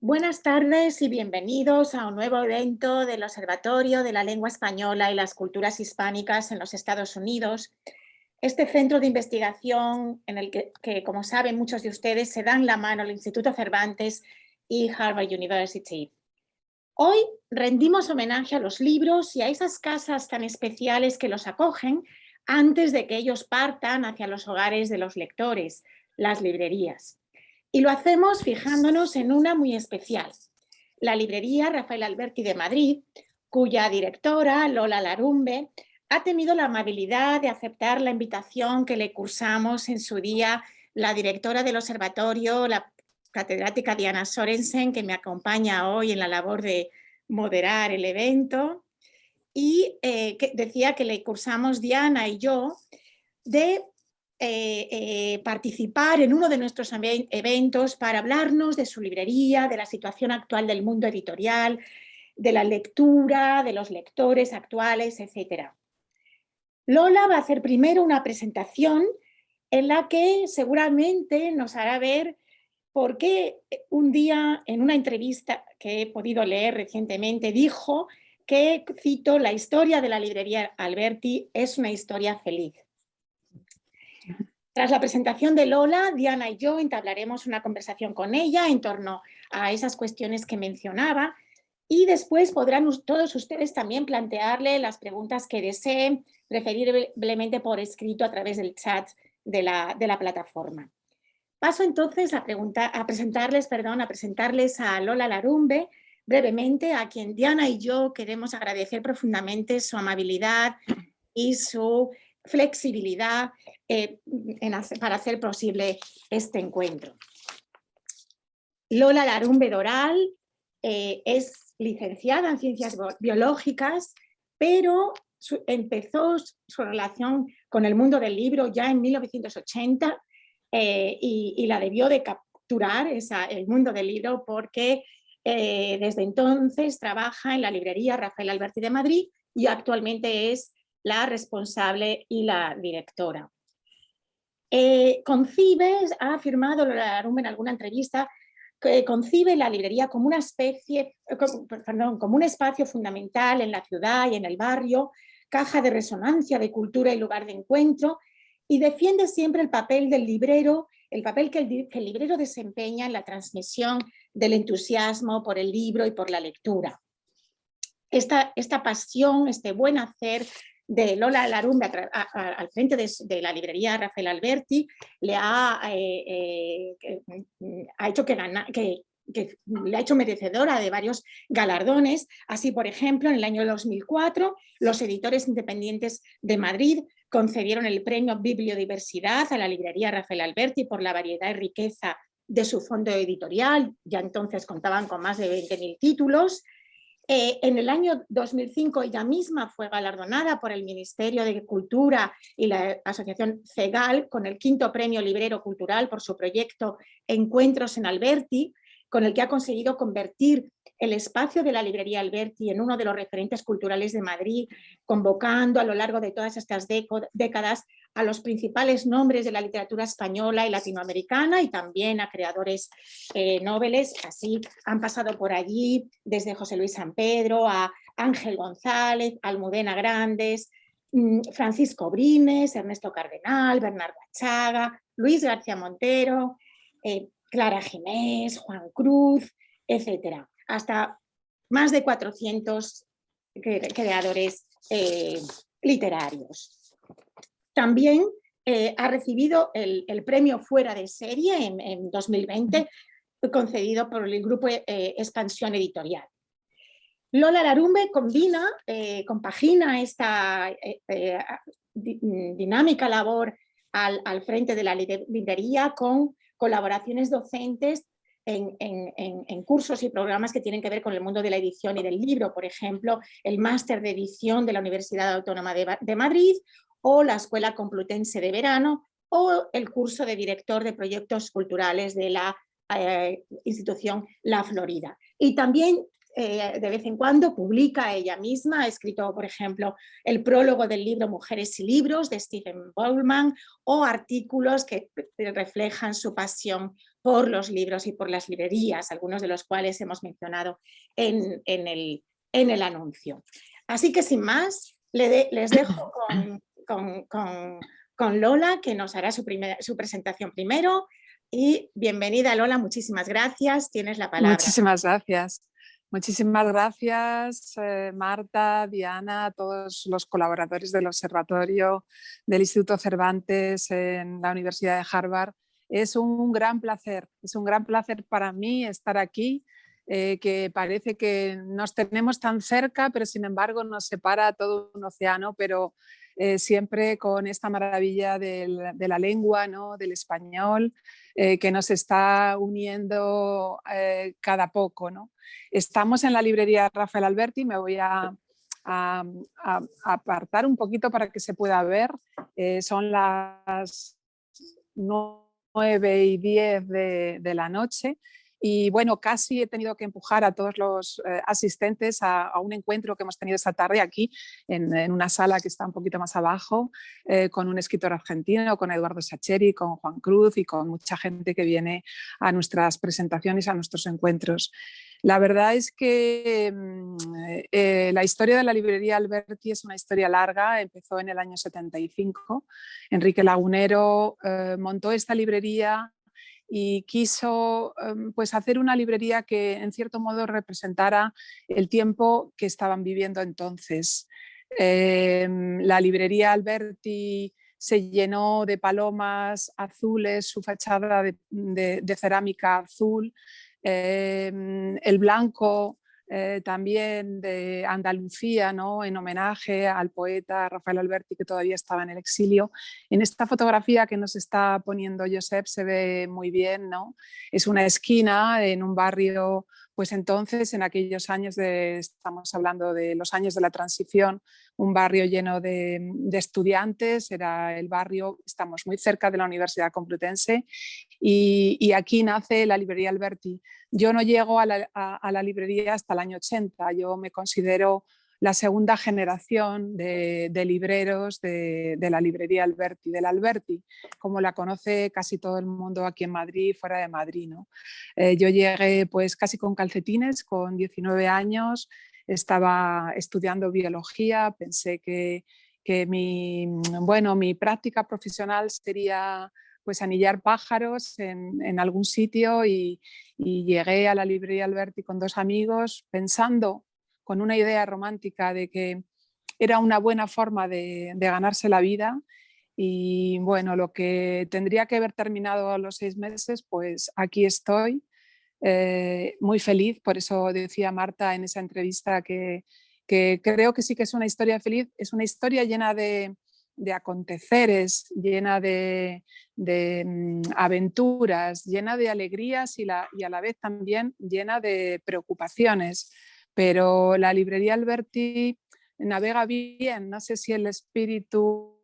Buenas tardes y bienvenidos a un nuevo evento del Observatorio de la Lengua Española y las Culturas Hispánicas en los Estados Unidos. Este centro de investigación en el que, como saben muchos de ustedes, se dan la mano el Instituto Cervantes y Harvard University. Hoy rendimos homenaje a los libros y a esas casas tan especiales que los acogen antes de que ellos partan hacia los hogares de los lectores, las librerías. Y lo hacemos fijándonos en una muy especial, la librería Rafael Alberti de Madrid, cuya directora, Lola Larumbe, ha tenido la amabilidad de aceptar la invitación que le cursamos en su día la directora del observatorio, la catedrática Diana Sorensen, que me acompaña hoy en la labor de moderar el evento, y que decía que le cursamos Diana y yo de participar en uno de nuestros eventos para hablarnos de su librería, de la situación actual del mundo editorial, de la lectura, de los lectores actuales, etc. Lola va a hacer primero una presentación en la que seguramente nos hará ver por qué un día en una entrevista que he podido leer recientemente dijo que, cito, la historia de la librería Alberti es una historia feliz. Tras la presentación de Lola, Diana y yo entablaremos una conversación con ella en torno a esas cuestiones que mencionaba y después podrán todos ustedes también plantearle las preguntas que deseen, preferiblemente por escrito a través del chat de la plataforma. Paso entonces a presentarles a Lola Larumbe, brevemente, a quien Diana y yo queremos agradecer profundamente su amabilidad y su flexibilidad para hacer posible este encuentro. Lola Larumbe Doral es licenciada en Ciencias Biológicas, pero empezó su relación con el mundo del libro ya en 1980 y la debió de capturar el mundo del libro porque desde entonces trabaja en la librería Rafael Alberti de Madrid y actualmente es la responsable y la directora. Ha afirmado Lola Larumbe en alguna entrevista que concibe la librería como como un espacio fundamental en la ciudad y en el barrio, caja de resonancia de cultura y lugar de encuentro, y defiende siempre el papel del librero, el papel que el librero desempeña en la transmisión del entusiasmo por el libro y por la lectura. Esta pasión, este buen hacer de Lola Larumbe al frente de la librería Rafael Alberti le ha hecho merecedora de varios galardones. Así, por ejemplo, en el año 2004, los editores independientes de Madrid concedieron el premio Bibliodiversidad a la librería Rafael Alberti por la variedad y riqueza de su fondo editorial. Ya entonces contaban con más de 20.000 títulos. En el año 2005 ella misma fue galardonada por el Ministerio de Cultura y la asociación CEGAL con el 5º Premio Librero Cultural por su proyecto Encuentros en Alberti, con el que ha conseguido convertir el espacio de la librería Alberti en uno de los referentes culturales de Madrid, convocando a lo largo de todas estas décadas a los principales nombres de la literatura española y latinoamericana y también a creadores noveles. Así han pasado por allí desde José Luis San Pedro a Ángel González, Almudena Grandes, Francisco Brines, Ernesto Cardenal, Bernardo Achaga, Luis García Montero, Clara Ginés, Juan Cruz, etc. Hasta más de 400 creadores literarios. También ha recibido el premio Fuera de Serie en 2020, concedido por el grupo Expansión Editorial. Lola Larumbe compagina esta dinámica labor al frente de la librería con colaboraciones docentes en cursos y programas que tienen que ver con el mundo de la edición y del libro, por ejemplo, el máster de edición de la Universidad Autónoma de Madrid o la Escuela Complutense de Verano o el curso de director de proyectos culturales de la institución La Florida. Y también de vez en cuando publica ella misma, ha escrito, por ejemplo, el prólogo del libro Mujeres y Libros de Stephen Bowman o artículos que reflejan su pasión por los libros y por las librerías, algunos de los cuales hemos mencionado en el anuncio. Así que sin más, les dejo con Lola, que nos hará su presentación primero. Y bienvenida, Lola, muchísimas gracias. Tienes la palabra. Muchísimas gracias. Muchísimas gracias, Marta, Diana, a todos los colaboradores del Observatorio del Instituto Cervantes en la Universidad de Harvard. Es un gran placer para mí estar aquí, que parece que nos tenemos tan cerca, pero sin embargo nos separa todo un océano, pero siempre con esta maravilla de la lengua, ¿no? Del español, que nos está uniendo cada poco, ¿no? Estamos en la librería Rafael Alberti, me voy a apartar un poquito para que se pueda ver. Son las 9:10 de la noche. Y bueno, casi he tenido que empujar a todos los asistentes a un encuentro que hemos tenido esta tarde aquí en una sala que está un poquito más abajo, con un escritor argentino, con Eduardo Sacheri, con Juan Cruz y con mucha gente que viene a nuestras presentaciones, a nuestros encuentros. La verdad es que la historia de la librería Alberti es una historia larga, empezó en el año 75. Enrique Lagunero montó esta librería y quiso pues hacer una librería que en cierto modo representara el tiempo que estaban viviendo entonces. La librería Alberti se llenó de palomas azules, su fachada de cerámica azul, el blanco también de Andalucía, ¿no? En homenaje al poeta Rafael Alberti, que todavía estaba en el exilio. En esta fotografía que nos está poniendo Josep se ve muy bien, ¿no? Es una esquina en un barrio, pues entonces en aquellos años, estamos hablando de los años de la transición, un barrio lleno de estudiantes, era el barrio, estamos muy cerca de la Universidad Complutense y aquí nace la librería Alberti. Yo no llego a la librería hasta el año 80, yo me considero la segunda generación de libreros de la librería Alberti, del Alberti, como la conoce casi todo el mundo aquí en Madrid y fuera de Madrid, ¿no? Yo llegué pues casi con calcetines, con 19 años, estaba estudiando biología, pensé que mi práctica profesional sería pues anillar pájaros en algún sitio y llegué a la librería Alberti con dos amigos pensando con una idea romántica de que era una buena forma de ganarse la vida y bueno, lo que tendría que haber terminado a los 6 meses, pues aquí estoy, muy feliz. Por eso decía Marta en esa entrevista que creo que sí que es una historia feliz, es una historia llena de aconteceres, llena de aventuras, llena de alegrías y a la vez también llena de preocupaciones. Pero la librería Alberti navega bien, no sé si el espíritu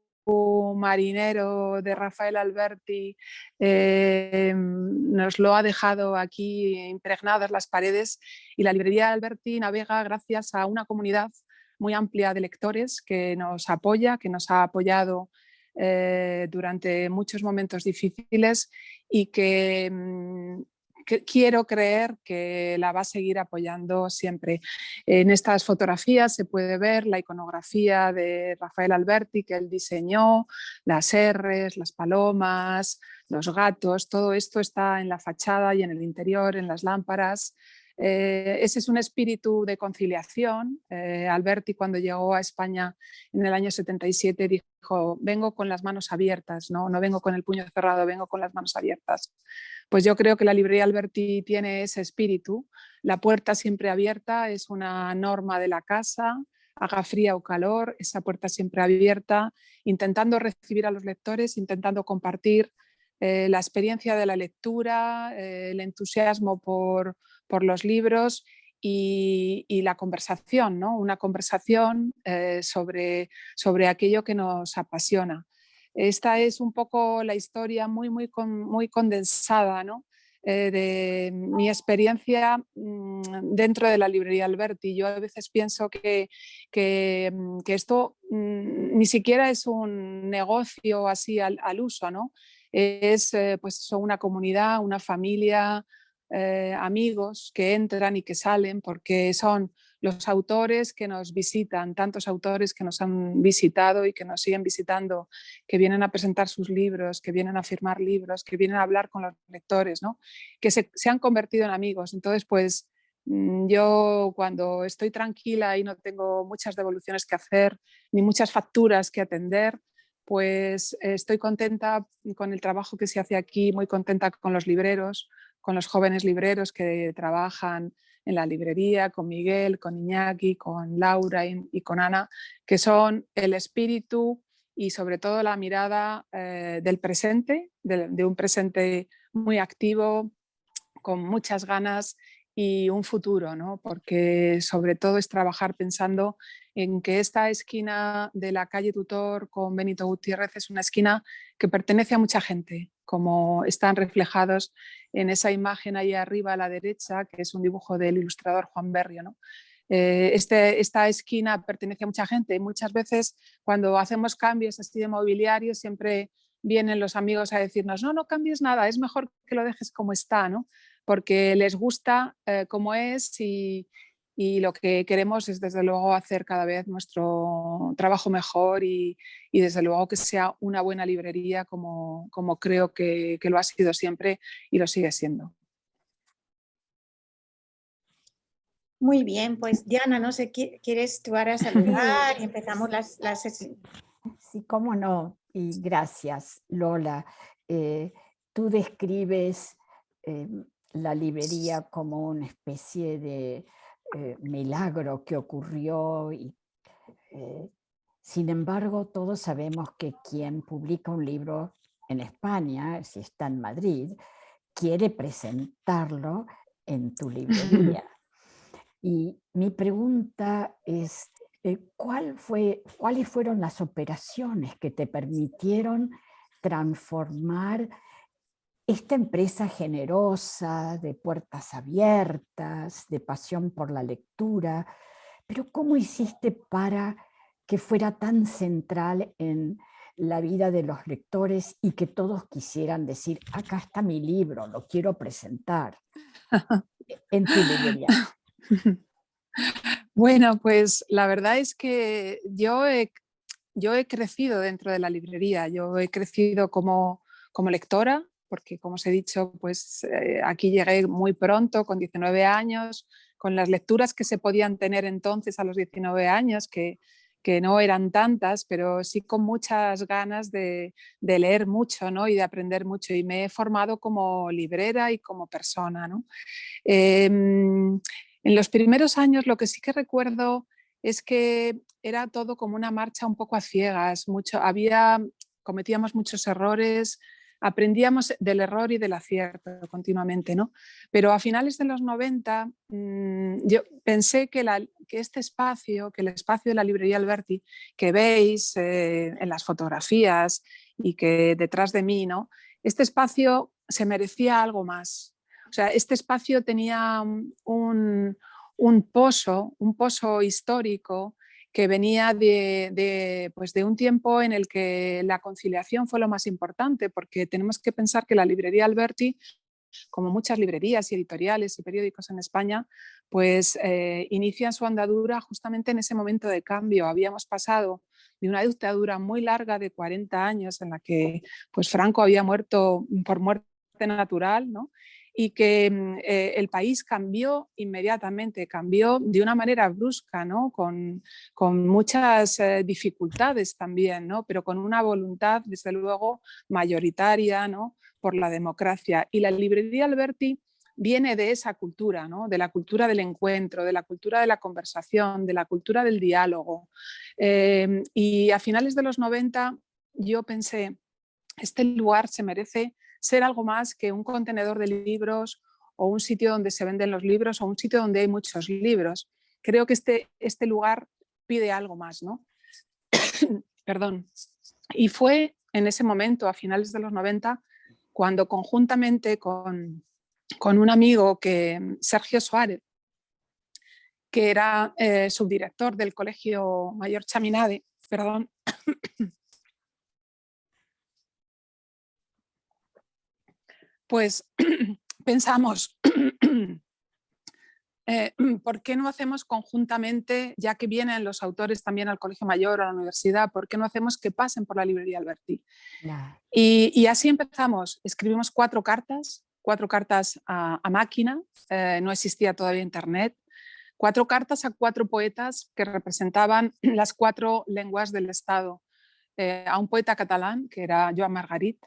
marinero de Rafael Alberti nos lo ha dejado aquí impregnadas las paredes, y la librería Alberti navega gracias a una comunidad muy amplia de lectores que nos apoya, que nos ha apoyado durante muchos momentos difíciles y que quiero creer que la va a seguir apoyando siempre. En estas fotografías se puede ver la iconografía de Rafael Alberti que él diseñó, las R's, las palomas, los gatos, todo esto está en la fachada y en el interior, en las lámparas. Ese es un espíritu de conciliación. Alberti, cuando llegó a España en el año 77, dijo: vengo con las manos abiertas, no vengo con el puño cerrado, vengo con las manos abiertas. Pues yo creo que la librería Alberti tiene ese espíritu. La puerta siempre abierta es una norma de la casa, haga fría o calor, esa puerta siempre abierta, intentando recibir a los lectores, intentando compartir la experiencia de la lectura, el entusiasmo por los libros y la conversación, ¿no? Una conversación sobre aquello que nos apasiona. Esta es un poco la historia muy condensada, ¿no? De mi experiencia dentro de la librería Alberti. Yo a veces pienso que esto ni siquiera es un negocio así al uso, ¿no? Es pues eso, una comunidad, una familia, amigos que entran y que salen, porque son los autores que nos visitan, tantos autores que nos han visitado y que nos siguen visitando, que vienen a presentar sus libros, que vienen a firmar libros, que vienen a hablar con los lectores, ¿no? Que se han convertido en amigos. Entonces, pues yo cuando estoy tranquila y no tengo muchas devoluciones que hacer, ni muchas facturas que atender, pues estoy contenta con el trabajo que se hace aquí, muy contenta con los libreros, con los jóvenes libreros que trabajan en la librería, con Miguel, con Iñaki, con Laura y con Ana, que son el espíritu y sobre todo la mirada del presente, de un presente muy activo, con muchas ganas y un futuro, ¿no? Porque sobre todo es trabajar pensando en que esta esquina de la calle Tutor con Benito Gutiérrez es una esquina que pertenece a mucha gente, como están reflejados en esa imagen ahí arriba a la derecha, que es un dibujo del ilustrador Juan Berrio, ¿no? Esta esquina pertenece a mucha gente y muchas veces cuando hacemos cambios así de mobiliario siempre vienen los amigos a decirnos no cambies nada, es mejor que lo dejes como está, ¿no? Porque les gusta cómo es y lo que queremos es desde luego hacer cada vez nuestro trabajo mejor y desde luego que sea una buena librería como creo que lo ha sido siempre y lo sigue siendo. Muy bien, pues Diana, no sé, ¿quieres tú ahora saludar y empezamos las sesiones? Sí, cómo no, y gracias, Lola. Tú describes la librería como una especie de milagro que ocurrió y sin embargo todos sabemos que quien publica un libro en España, si está en Madrid, quiere presentarlo en tu librería. Y mi pregunta es, ¿cuáles fueron las operaciones que te permitieron transformar esta empresa generosa, de puertas abiertas, de pasión por la lectura? Pero ¿cómo hiciste para que fuera tan central en la vida de los lectores y que todos quisieran decir, acá está mi libro, lo quiero presentar en tu librería? Bueno, pues la verdad es que yo he crecido dentro de la librería, yo he crecido como lectora, porque como os he dicho, pues aquí llegué muy pronto, con 19 años, con las lecturas que se podían tener entonces a los 19 años, que no eran tantas, pero sí con muchas ganas de leer mucho, ¿no? Y de aprender mucho. Y me he formado como librera y como persona, ¿no? En los primeros años lo que sí que recuerdo es que era todo como una marcha un poco a ciegas, cometíamos muchos errores, aprendíamos del error y del acierto continuamente, ¿no? Pero a finales de los 90 yo pensé que este espacio, que el espacio de la librería Alberti que veis en las fotografías y que detrás de mí, ¿no? Este espacio se merecía algo más. O sea, este espacio tenía un pozo histórico que venía pues de un tiempo en el que la conciliación fue lo más importante, porque tenemos que pensar que la librería Alberti, como muchas librerías y editoriales y periódicos en España, pues inician su andadura justamente en ese momento de cambio. Habíamos pasado de una dictadura muy larga de 40 años en la que pues, Franco había muerto por muerte natural, ¿no? Y que el país cambió inmediatamente, cambió de una manera brusca, ¿no? Con muchas dificultades también, ¿no? Pero con una voluntad, desde luego, mayoritaria, ¿no? Por la democracia. Y la librería Alberti viene de esa cultura, ¿no? De la cultura del encuentro, de la cultura de la conversación, de la cultura del diálogo. Y a finales de los 90 yo pensé, este lugar se merece ser algo más que un contenedor de libros o un sitio donde se venden los libros o un sitio donde hay muchos libros. Creo que este lugar pide algo más, ¿no? Perdón. Y fue en ese momento, a finales de los 90, cuando conjuntamente con un amigo, Sergio Suárez, que era subdirector del Colegio Mayor Chaminade, perdón, Pues pensamos, ¿por qué no hacemos conjuntamente, ya que vienen los autores también al Colegio Mayor o a la universidad, por qué no hacemos que pasen por la librería Alberti? Claro. Y así empezamos. Escribimos 4 cartas a máquina, no existía todavía internet, 4 cartas a 4 poetas que representaban las 4 lenguas del Estado. A un poeta catalán, que era Joan Margarit,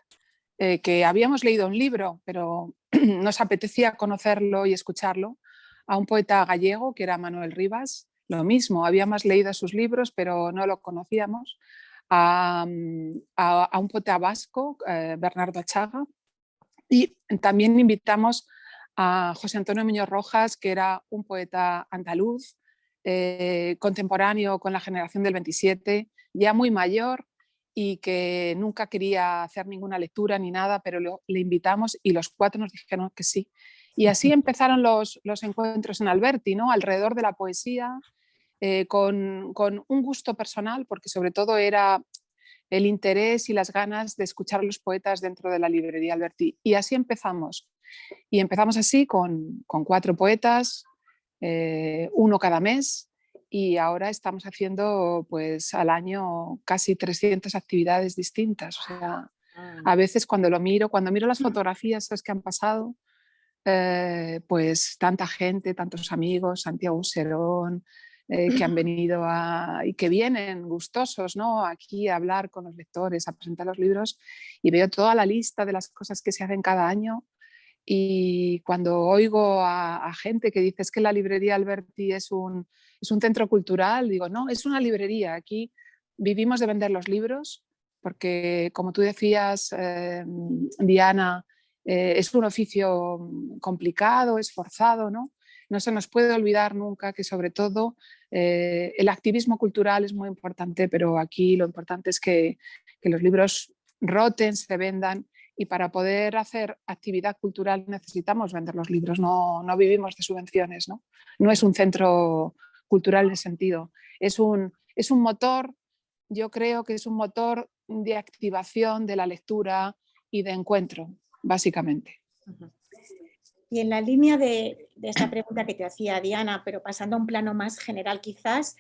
que habíamos leído un libro, pero nos apetecía conocerlo y escucharlo. A un poeta gallego, que era Manuel Rivas, lo mismo, habíamos leído sus libros, pero no lo conocíamos. A un poeta vasco, Bernardo Achaga, y también invitamos a José Antonio Muñoz Rojas, que era un poeta andaluz, contemporáneo con la generación del 27, ya muy mayor y que nunca quería hacer ninguna lectura ni nada, pero le invitamos y los 4 nos dijeron que sí. Y así empezaron los encuentros en Alberti, ¿no? Alrededor de la poesía, con un gusto personal, porque sobre todo era el interés y las ganas de escuchar a los poetas dentro de la librería Alberti. Y así empezamos. Y empezamos así con 4 poetas, uno cada mes, y ahora estamos haciendo pues al año casi 300 actividades distintas. O sea, a veces cuando miro las fotografías que han pasado, pues tanta gente, tantos amigos, Santiago Serón, que han venido y que vienen gustosos, ¿no? Aquí a hablar con los lectores, a presentar los libros, y veo toda la lista de las cosas que se hacen cada año. Y cuando oigo a gente que dice que la librería Alberti es un centro cultural, digo, no, es una librería. Aquí vivimos de vender los libros, porque como tú decías, Diana, es un oficio complicado, esforzado, ¿no? No se nos puede olvidar nunca que sobre todo el activismo cultural es muy importante, pero aquí lo importante es que los libros roten, se vendan, y para poder hacer actividad cultural necesitamos vender los libros, no vivimos de subvenciones, ¿no? No es un centro cultural en ese sentido, es un motor, yo creo que es un motor de activación de la lectura y de encuentro, básicamente. Y en la línea de esta pregunta que te hacía Diana, pero pasando a un plano más general quizás,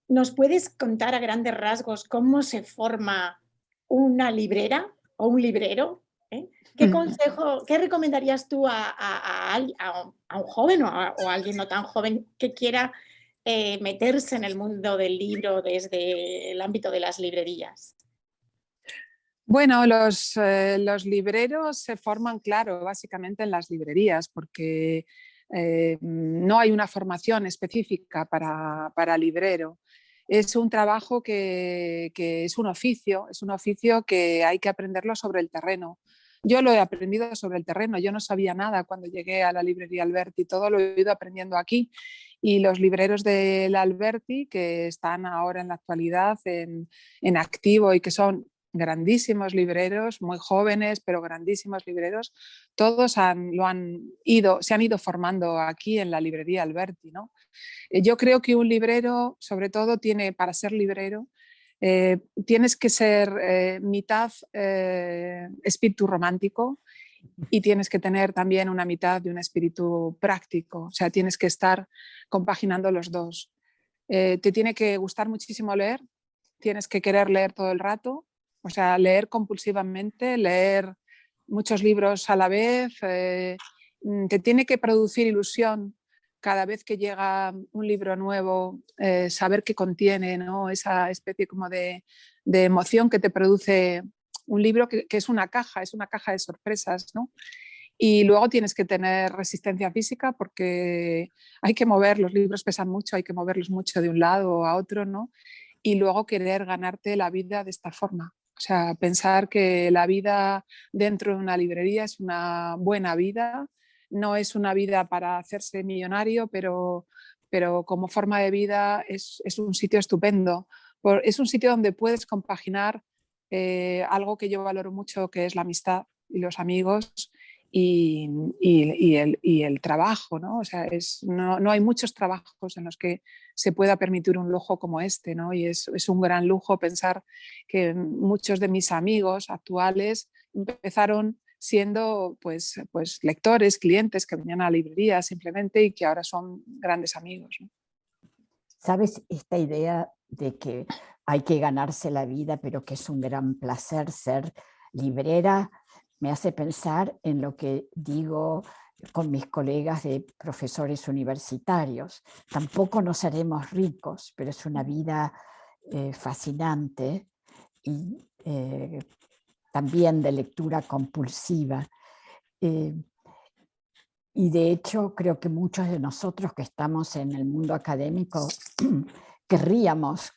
¿nos puedes contar a grandes rasgos cómo se forma una librera o un librero? ¿Qué consejo, qué recomendarías tú a un joven o a alguien no tan joven que quiera meterse en el mundo del libro desde el ámbito de las librerías? Bueno, los libreros se forman, claro, básicamente en las librerías, porque no hay una formación específica para librero. Es un trabajo que es un oficio que hay que aprenderlo sobre el terreno. Yo lo he aprendido sobre el terreno, yo no sabía nada cuando llegué a la librería Alberti, todo lo he ido aprendiendo aquí. Y los libreros del Alberti, que están ahora en la actualidad en activo y que son grandísimos libreros, muy jóvenes, pero grandísimos libreros, todos se han ido formando aquí en la librería Alberti, ¿no? Yo creo que un librero, sobre todo, para ser librero, tienes que ser mitad espíritu romántico y tienes que tener también una mitad de un espíritu práctico, o sea, tienes que estar compaginando los dos. Te tiene que gustar muchísimo leer, tienes que querer leer todo el rato, o sea, leer compulsivamente, leer muchos libros a la vez, te tiene que producir ilusión cada vez que llega un libro nuevo, saber qué contiene, ¿no? Esa especie como de emoción que te produce un libro que es una caja de sorpresas, ¿no? Y luego tienes que tener resistencia física porque hay que mover, los libros pesan mucho, hay que moverlos mucho de un lado a otro, ¿no? Y luego querer ganarte la vida de esta forma. O sea, pensar que la vida dentro de una librería es una buena vida, no es una vida para hacerse millonario, pero como forma de vida es un sitio estupendo. Es un sitio donde puedes compaginar algo que yo valoro mucho, que es la amistad y los amigos y el trabajo, ¿no? O sea, no hay muchos trabajos en los que se pueda permitir un lujo como este, ¿no? Y es un gran lujo pensar que muchos de mis amigos actuales empezaron siendo pues lectores, clientes que venían a la librería simplemente y que ahora son grandes amigos, ¿no? ¿Sabes? Esta idea de que hay que ganarse la vida, pero que es un gran placer ser librera, me hace pensar en lo que digo con mis colegas de profesores universitarios. Tampoco nos haremos ricos, pero es una vida fascinante y también de lectura compulsiva. Y de hecho creo que muchos de nosotros que estamos en el mundo académico querríamos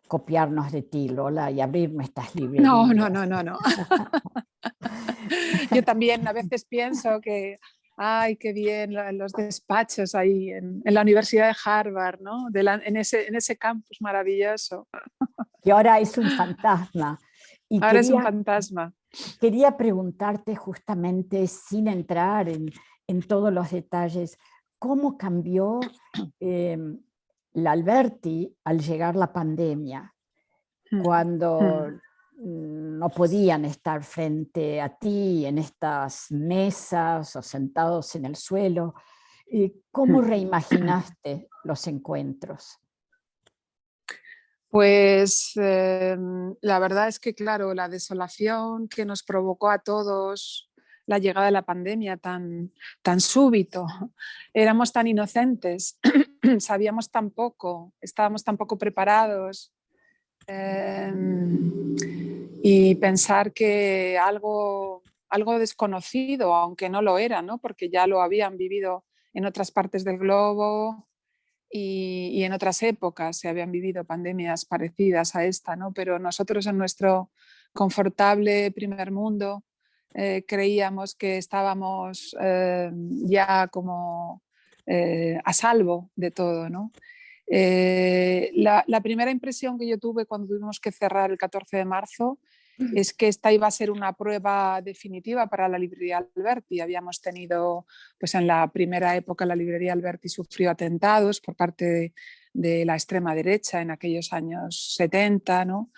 copiarnos de ti, Lola, y abrir nuestras librerías. No. Yo también a veces pienso que, ay, qué bien los despachos ahí en la Universidad de Harvard, ¿no? En ese campus maravilloso. Y ahora es un fantasma. Y ahora es un fantasma. Quería preguntarte justamente, sin entrar en todos los detalles, ¿cómo cambió la Alberti al llegar la pandemia? Cuando no podían estar frente a ti en estas mesas o sentados en el suelo. ¿Cómo reimaginaste los encuentros? Pues la verdad es que, claro, la desolación que nos provocó a todos la llegada de la pandemia tan súbito, éramos tan inocentes, sabíamos tan poco, estábamos tan poco preparados, y pensar que algo desconocido, aunque no lo era, ¿no? Porque ya lo habían vivido en otras partes del globo y en otras épocas se habían vivido pandemias parecidas a esta, ¿no? Pero nosotros en nuestro confortable primer mundo creíamos que estábamos ya como a salvo de todo, ¿no? La primera impresión que yo tuve cuando tuvimos que cerrar el 14 de marzo es que esta iba a ser una prueba definitiva para la librería Alberti. Habíamos tenido, pues en la primera época la librería Alberti sufrió atentados por parte de la extrema derecha en aquellos años 70, ¿no?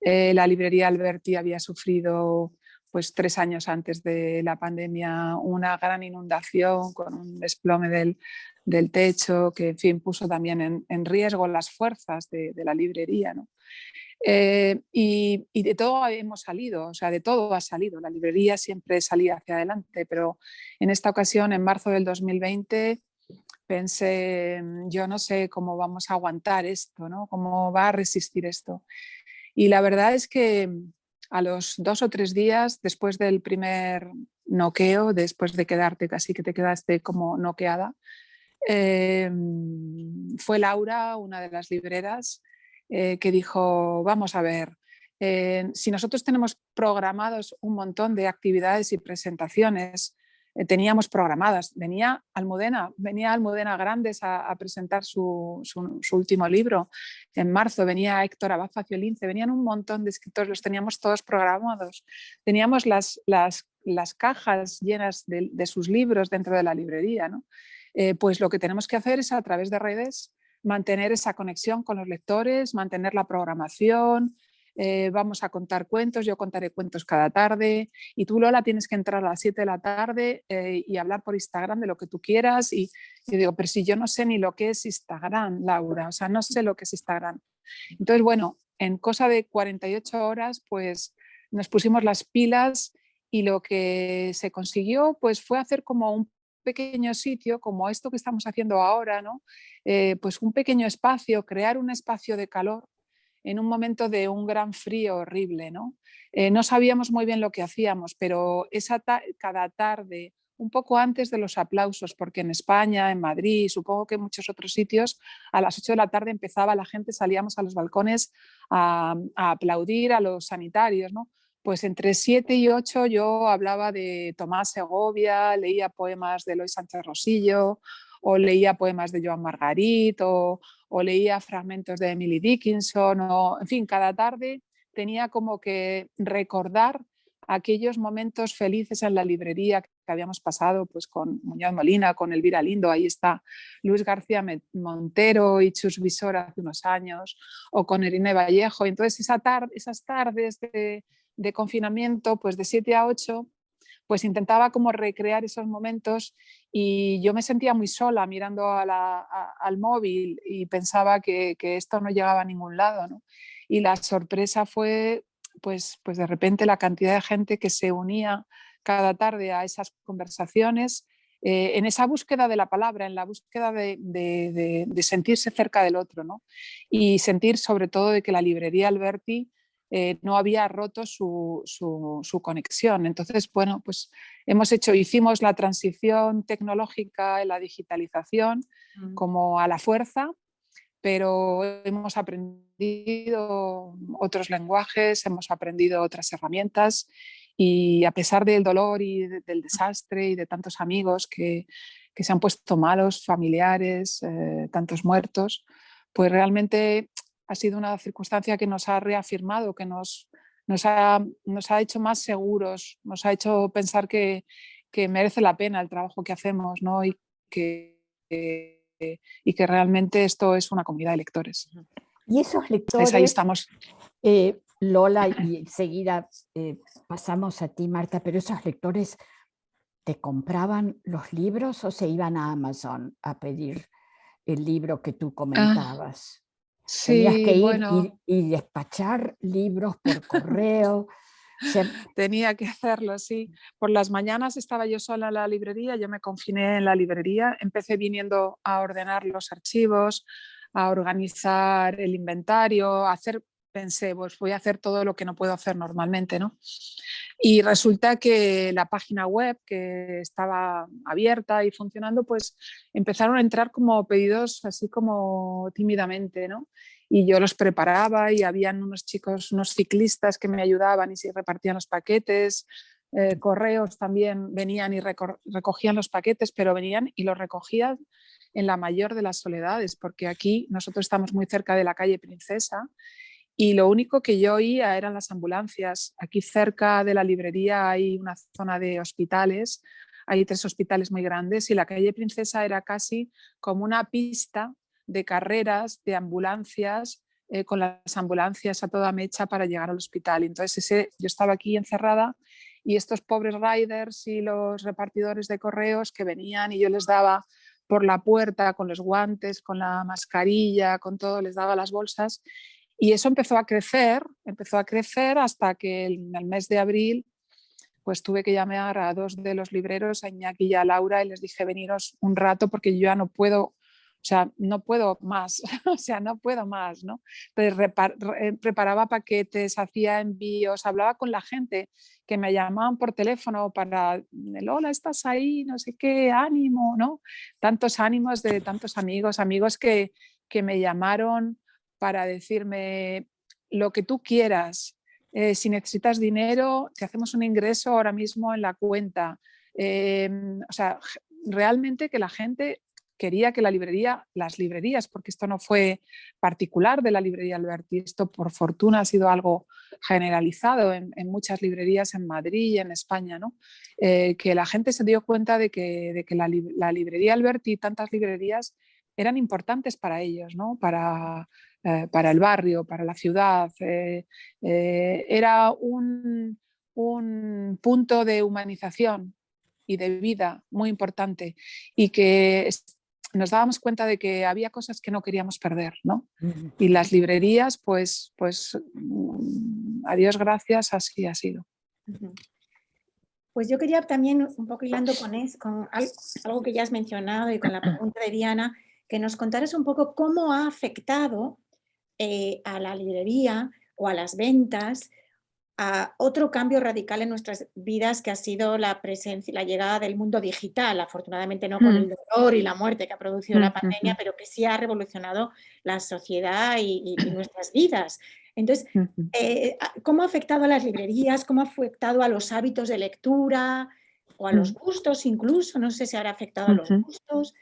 La librería Alberti había sufrido, pues 3 años antes de la pandemia, una gran inundación con un desplome del techo que, en fin, puso también en riesgo las fuerzas de la librería, ¿no? Y de todo hemos salido, o sea, de todo ha salido. La librería siempre salía hacia adelante, pero en esta ocasión, en marzo del 2020, pensé, yo no sé cómo vamos a aguantar esto, ¿no? ¿Cómo va a resistir esto? Y la verdad es que a los 2 o 3 días después del primer noqueo, después de quedarte casi que te quedaste como noqueada, fue Laura, una de las libreras, que dijo, vamos a ver, si nosotros tenemos programados un montón de actividades y presentaciones, teníamos programadas, venía Almudena Grandes a presentar su último libro, en marzo venía Héctor Abad Faciolince, venían un montón de escritores, los teníamos todos programados, teníamos las cajas llenas de sus libros dentro de la librería, ¿no? Pues lo que tenemos que hacer es a través de redes mantener esa conexión con los lectores, mantener la programación, vamos a contar cuentos, yo contaré cuentos cada tarde y tú, Lola, tienes que entrar a las 7 de la tarde y hablar por Instagram de lo que tú quieras y yo digo, pero si yo no sé ni lo que es Instagram, Laura, o sea, no sé lo que es Instagram. Entonces, bueno, en cosa de 48 horas, pues nos pusimos las pilas y lo que se consiguió pues fue hacer como un pequeño sitio, como esto que estamos haciendo ahora, ¿no? Pues un pequeño espacio, crear un espacio de calor en un momento de un gran frío horrible, ¿no? No sabíamos muy bien lo que hacíamos, pero cada tarde, un poco antes de los aplausos, porque en España, en Madrid, supongo que en muchos otros sitios, a las 8 de la tarde empezaba la gente, salíamos a los balcones a aplaudir a los sanitarios, ¿no? Pues entre 7 y 8 yo hablaba de Tomás Segovia, leía poemas de Eloy Sánchez Rosillo, o leía poemas de Joan Margarit, o leía fragmentos de Emily Dickinson, o en fin, cada tarde tenía como que recordar aquellos momentos felices en la librería que habíamos pasado pues, con Muñoz Molina, con Elvira Lindo, ahí está Luis García Montero y Chus Visor hace unos años, o con Irene Vallejo. Y entonces esas tardes de confinamiento, pues de 7 a 8, pues intentaba como recrear esos momentos y yo me sentía muy sola mirando al móvil y pensaba que esto no llegaba a ningún lado, ¿no? Y la sorpresa fue pues de repente la cantidad de gente que se unía cada tarde a esas conversaciones, en esa búsqueda de la palabra, en la búsqueda de sentirse cerca del otro, ¿no? Y sentir sobre todo de que la librería Alberti no había roto su conexión. Entonces, bueno, pues hicimos la transición tecnológica y la digitalización como a la fuerza, pero hemos aprendido otros lenguajes, hemos aprendido otras herramientas y a pesar del dolor y del desastre y de tantos amigos que se han puesto malos, familiares, tantos muertos, pues realmente ha sido una circunstancia que nos ha reafirmado, que nos ha hecho más seguros, nos ha hecho pensar que merece la pena el trabajo que hacemos, ¿no? Y que realmente esto es una comunidad de lectores. Y esos Entonces, ahí lectores, estamos. Lola, y enseguida pasamos a ti, Marta, pero esos lectores ¿te compraban los libros o se iban a Amazon a pedir el libro que tú comentabas? Tenías que Sí, ir bueno, y despachar libros por correo. tenía que hacerlo, sí. Por las mañanas estaba yo sola en la librería, yo me confiné en la librería, empecé viniendo a ordenar los archivos, a organizar el inventario, pensé, pues voy a hacer todo lo que no puedo hacer normalmente, ¿no? Y resulta que la página web que estaba abierta y funcionando, pues empezaron a entrar como pedidos así como tímidamente, ¿no? Y yo los preparaba y habían unos chicos, unos ciclistas que me ayudaban y se repartían los paquetes, correos también venían y recogían los paquetes, pero venían y los recogían en la mayor de las soledades, porque aquí nosotros estamos muy cerca de la calle Princesa y lo único que yo oía eran las ambulancias. Aquí cerca de la librería hay una zona de hospitales, hay 3 hospitales muy grandes y la calle Princesa era casi como una pista de carreras de ambulancias, con las ambulancias a toda mecha para llegar al hospital. Entonces yo estaba aquí encerrada y estos pobres riders y los repartidores de correos que venían y yo les daba por la puerta con los guantes, con la mascarilla, con todo, les daba las bolsas. Y eso empezó a crecer hasta que en el mes de abril pues tuve que llamar a 2 de los libreros, a Iñaki y a Laura, y les dije, veniros un rato porque yo ya no puedo, o sea, no puedo más, o sea, no puedo más, ¿no? Entonces preparaba paquetes, hacía envíos, hablaba con la gente que me llamaban por teléfono para, Lola, ¿estás ahí? No sé qué, ánimo, ¿no? Tantos ánimos de tantos amigos que me llamaron para decirme lo que tú quieras. Si necesitas dinero, te hacemos un ingreso ahora mismo en la cuenta. O sea, realmente que la gente quería que las librerías, porque esto no fue particular de la librería Alberti, esto por fortuna ha sido algo generalizado en muchas librerías en Madrid y en España, ¿no? Que la gente se dio cuenta de que la librería Alberti y tantas librerías eran importantes para ellos, ¿no? Para el barrio, para la ciudad. Era un punto de humanización y de vida muy importante y que nos dábamos cuenta de que había cosas que no queríamos perder, ¿no? Y las librerías, pues a Dios gracias, así ha sido. Pues yo quería también, un poco hilando con algo que ya has mencionado y con la pregunta de Diana, que nos contaras un poco cómo ha afectado a la librería o a las ventas a otro cambio radical en nuestras vidas que ha sido la llegada del mundo digital, afortunadamente no con el dolor y la muerte que ha producido la pandemia, pero que sí ha revolucionado la sociedad y nuestras vidas. Entonces, ¿cómo ha afectado a las librerías? ¿Cómo ha afectado a los hábitos de lectura o a los gustos incluso? No sé si habrá afectado a los gustos.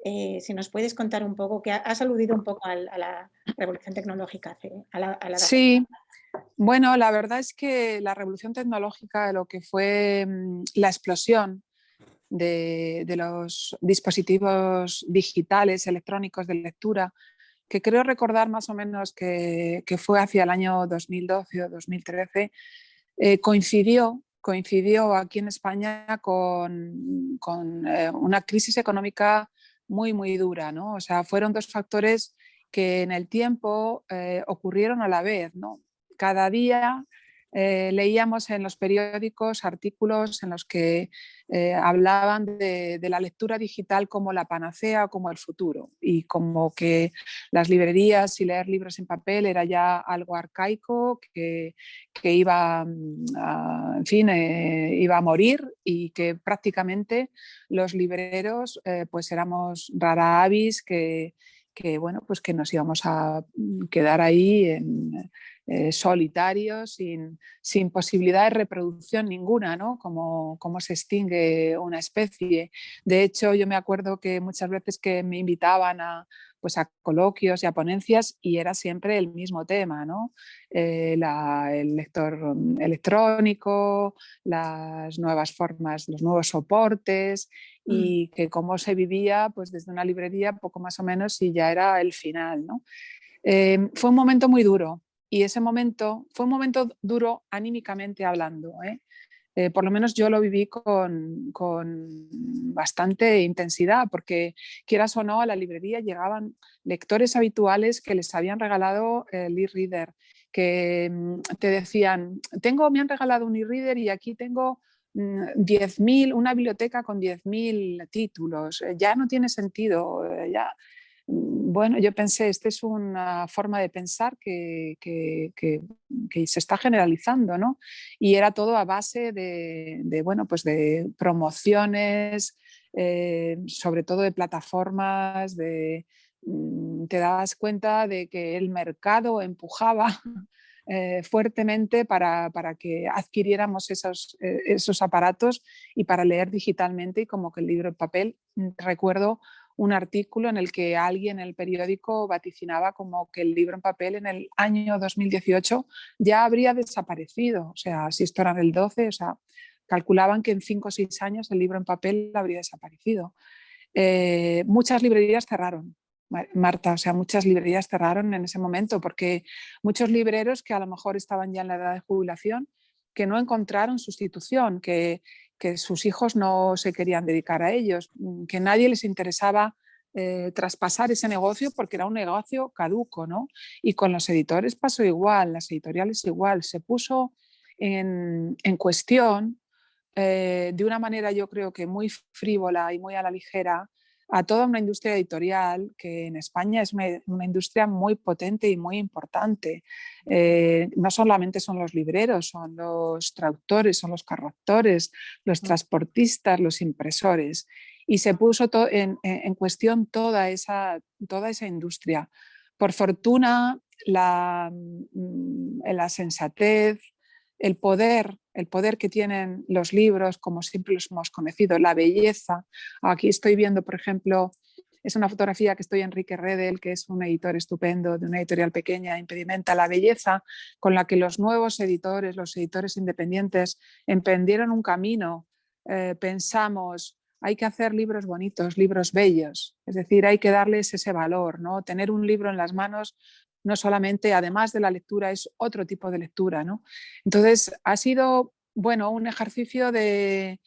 Si nos puedes contar un poco, que has aludido un poco a la revolución tecnológica, a la Sí, bueno, la verdad es que la revolución tecnológica, lo que fue la explosión de los dispositivos digitales, electrónicos de lectura, que creo recordar más o menos que fue hacia el año 2012 o 2013, coincidió aquí en España con una crisis económica muy, muy dura, ¿no? O sea, fueron dos factores que en el tiempo ocurrieron a la vez, ¿no? Cada día leíamos en los periódicos artículos en los que hablaban de la lectura digital como la panacea o como el futuro, y como que las librerías y leer libros en papel era ya algo arcaico, que iba en fin, iba a morir, y que prácticamente los libreros pues éramos rara avis, bueno, pues que nos íbamos a quedar ahí solitarios, sin posibilidad de reproducción ninguna, ¿no? Como se extingue una especie. De hecho, yo me acuerdo que muchas veces que me invitaban pues a coloquios y a ponencias, y era siempre el mismo tema, ¿no? El lector electrónico, las nuevas formas, los nuevos soportes, y que cómo se vivía pues desde una librería poco más o menos, y ya era el final, ¿no? Fue un momento muy duro, y ese momento fue un momento duro anímicamente hablando, ¿eh? Por lo menos yo lo viví con bastante intensidad, porque quieras o no, a la librería llegaban lectores habituales que les habían regalado el e-reader, que te decían, me han regalado un e-reader y aquí tengo 10.000, una biblioteca con 10.000 títulos, ya no tiene sentido, ya. Bueno, yo pensé, esta es una forma de pensar que se está generalizando, ¿no? Y era todo a base bueno, pues de promociones, sobre todo de plataformas, te dabas cuenta de que el mercado empujaba fuertemente para que adquiriéramos esos aparatos y para leer digitalmente, y como que el libro en papel, recuerdo un artículo en el que alguien en el periódico vaticinaba como que el libro en papel en el año 2018 ya habría desaparecido. O sea, si esto era en el 12, o sea, calculaban que en 5 o 6 años el libro en papel habría desaparecido. Muchas librerías cerraron, Marta, o sea, muchas librerías cerraron en ese momento, porque muchos libreros que a lo mejor estaban ya en la edad de jubilación, que no encontraron sustitución, que sus hijos no se querían dedicar a ellos, que nadie les interesaba traspasar ese negocio porque era un negocio caduco, ¿no? Y con los editores pasó igual, las editoriales igual, se puso en cuestión de una manera, yo creo que muy frívola y muy a la ligera, a toda una industria editorial que en España es una industria muy potente y muy importante. No solamente son los libreros, son los traductores, son los correctores, los transportistas, los impresores. Y se puso en cuestión toda esa industria. Por fortuna, la sensatez, el poder que tienen los libros, como siempre los hemos conocido, la belleza. Aquí estoy viendo, por ejemplo, es una fotografía que estoy de Enrique Redel, que es un editor estupendo de una editorial pequeña, Impedimenta, la belleza con la que los nuevos editores, los editores independientes, emprendieron un camino. Pensamos, hay que hacer libros bonitos, libros bellos, es decir, hay que darles ese valor, ¿no? Tener un libro en las manos no solamente, además de la lectura, es otro tipo de lectura, ¿no? Entonces, ha sido, bueno, un ejercicio de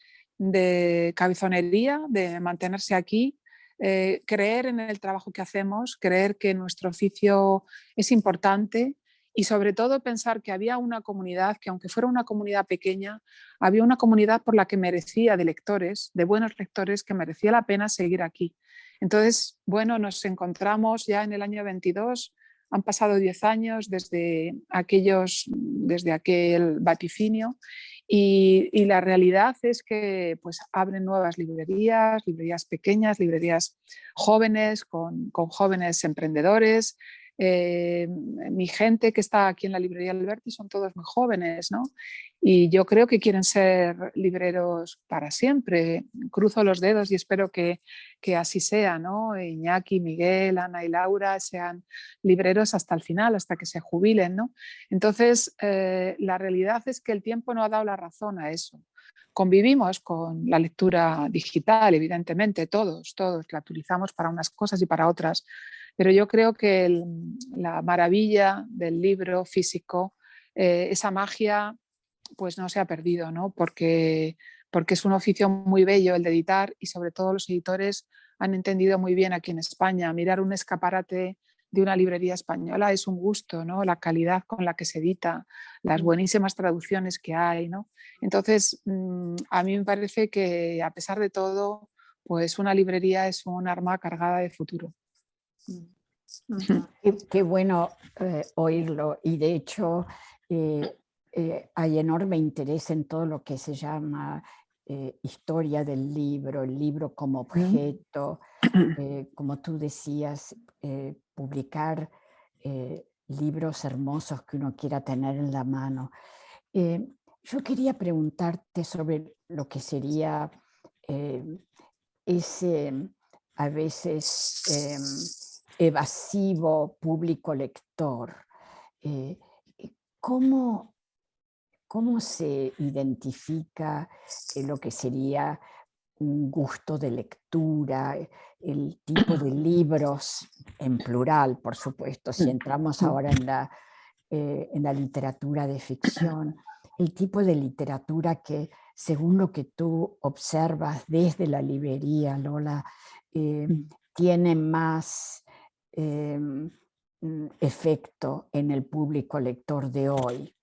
cabezonería, de mantenerse aquí, creer en el trabajo que hacemos, creer que nuestro oficio es importante, y sobre todo pensar que había una comunidad, que aunque fuera una comunidad pequeña, había una comunidad por la que merecía, de lectores, de buenos lectores, que merecía la pena seguir aquí. Entonces, bueno, nos encontramos ya en el año 22. Han pasado 10 años desde aquel vaticinio, y la realidad es que pues, abren nuevas librerías pequeñas, librerías jóvenes, con jóvenes emprendedores, Mi gente que está aquí en la librería Alberti son todos muy jóvenes, ¿no? Y yo creo que quieren ser libreros para siempre. Cruzo los dedos y espero que así sea, ¿no? Iñaki, Miguel, Ana y Laura sean libreros hasta el final, hasta que se jubilen, ¿no? Entonces, la realidad es que el tiempo no ha dado la razón a eso. Convivimos con la lectura digital, evidentemente, todos la utilizamos para unas cosas y para otras, pero yo creo que la maravilla del libro físico, esa magia, pues no se ha perdido, ¿no? Porque es un oficio muy bello el de editar y sobre todo los editores han entendido muy bien aquí en España. Mirar un escaparate de una librería española es un gusto, ¿no? La calidad con la que se edita, las buenísimas traducciones que hay, ¿no? Entonces, a mí me parece que a pesar de todo, pues una librería es un arma cargada de futuro. Qué bueno oírlo, y de hecho hay enorme interés en todo lo que se llama historia del libro, el libro como objeto, como tú decías, publicar libros hermosos que uno quiera tener en la mano. Yo quería preguntarte sobre lo que sería ese a veces evasivo público lector. ¿Cómo se identifica lo que sería un gusto de lectura, el tipo de libros, en plural, por supuesto, si entramos ahora en la literatura de ficción, el tipo de literatura que, según lo que tú observas desde la librería, Lola, tiene más efecto en el público lector de hoy?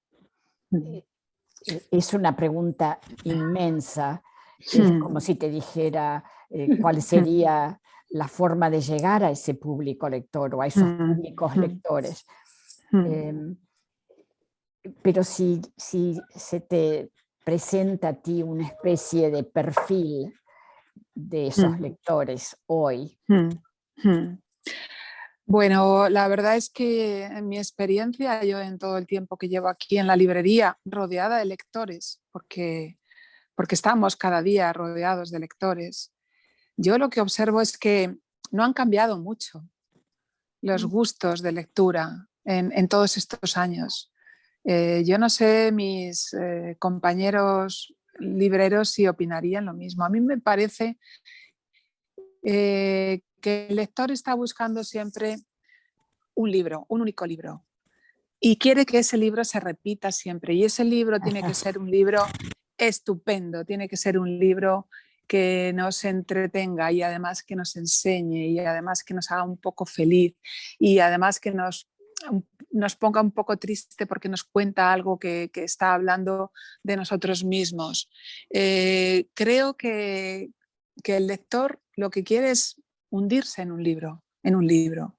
Es una pregunta inmensa. Es como si te dijera cuál sería la forma de llegar a ese público lector o a esos públicos lectores. Pero si se te presenta a ti una especie de perfil de esos lectores hoy. Bueno, la verdad es que en mi experiencia, yo en todo el tiempo que llevo aquí en la librería, rodeada de lectores, porque estamos cada día rodeados de lectores, yo lo que observo es que no han cambiado mucho los gustos de lectura en todos estos años. Yo no sé mis compañeros libreros si opinarían lo mismo. A mí me parece que el lector está buscando siempre un libro, un único libro, y quiere que ese libro se repita siempre. Y ese libro tiene que ser un libro estupendo, tiene que ser un libro que nos entretenga y además que nos enseñe y además que nos haga un poco feliz y además que nos ponga un poco triste porque nos cuenta algo que está hablando de nosotros mismos. Creo que el lector lo que quiere es hundirse en un libro.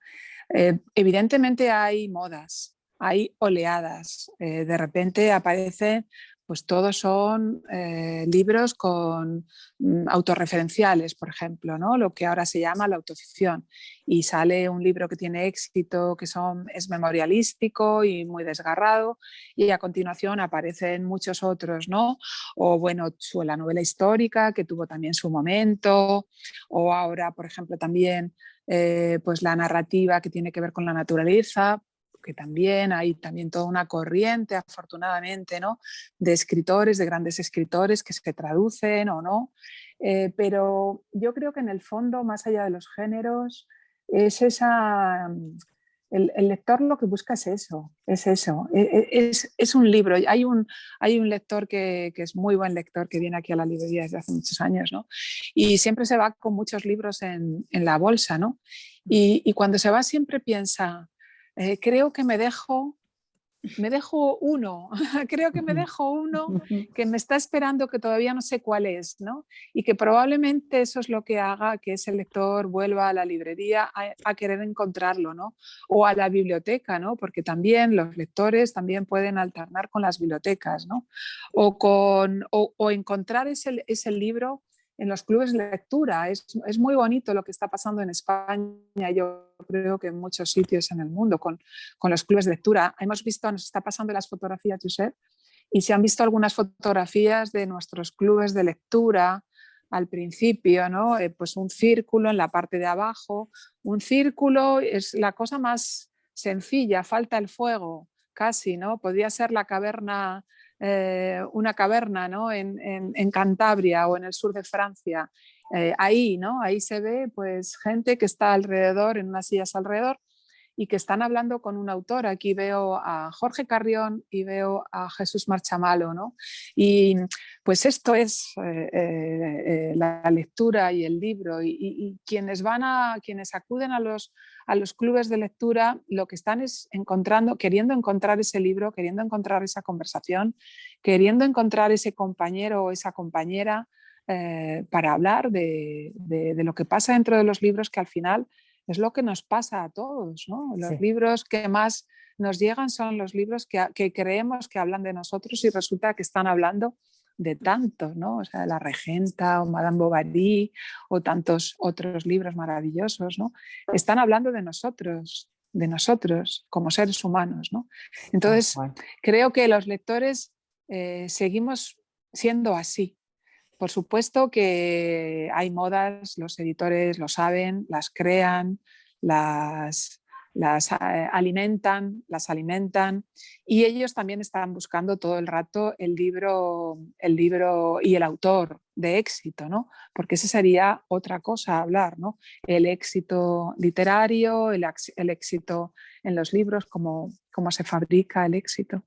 Evidentemente hay modas, hay oleadas. De repente aparecen, pues todos son libros con autorreferenciales, por ejemplo, ¿no? Lo que ahora se llama la autoficción. Y sale un libro que tiene éxito, es memorialístico y muy desgarrado, y a continuación aparecen muchos otros, ¿no? O bueno, la novela histórica, que tuvo también su momento, o ahora, por ejemplo, también pues la narrativa que tiene que ver con la naturaleza, que también hay también toda una corriente, afortunadamente, ¿no? De escritores, de grandes escritores que se traducen o no. Pero yo creo que en el fondo, más allá de los géneros, es esa... El lector lo que busca es eso, es un libro. Hay un lector que es muy buen lector, que viene aquí a la librería desde hace muchos años, ¿no? Y siempre se va con muchos libros en la bolsa, ¿no? Y cuando se va siempre piensa, creo que me dejo uno, creo que me dejo uno que me está esperando, que todavía no sé cuál es, ¿no? Y que probablemente eso es lo que haga que ese lector vuelva a la librería a querer encontrarlo, ¿no? O a la biblioteca, ¿no? Porque también los lectores también pueden alternar con las bibliotecas, ¿no? O encontrar ese libro en los clubes de lectura. Es muy bonito lo que está pasando en España, yo creo que en muchos sitios en el mundo con los clubes de lectura. Hemos visto, nos está pasando las fotografías, Josep, y se han visto algunas fotografías de nuestros clubes de lectura al principio, ¿no? Pues un círculo en la parte de abajo. Un círculo es la cosa más sencilla, falta el fuego, casi, ¿no? Podría ser la caverna, una caverna, ¿no? En Cantabria o en el sur de Francia. Ahí, ¿no? Ahí se ve pues gente que está alrededor, en unas sillas alrededor, y que están hablando con un autor. Aquí veo a Jorge Carrión y veo a Jesús Marchamalo, ¿no? Y pues esto es la lectura y el libro, y quienes acuden a los clubes de lectura, lo que están es queriendo encontrar ese libro, queriendo encontrar esa conversación, queriendo encontrar ese compañero o esa compañera para hablar de lo que pasa dentro de los libros, que al final es lo que nos pasa a todos, ¿no? Los libros que más nos llegan son los libros que creemos que hablan de nosotros y resulta que están hablando de tantos, ¿no? O sea, La Regenta o Madame Bovary o tantos otros libros maravillosos, ¿no? Están hablando de nosotros como seres humanos, ¿no? Entonces, creo que los lectores seguimos siendo así. Por supuesto que hay modas, los editores lo saben, las crean, las alimentan, y ellos también están buscando todo el rato el libro y el autor de éxito, ¿no? Porque esa sería otra cosa a hablar, ¿no? El éxito literario, el éxito en los libros, cómo se fabrica el éxito.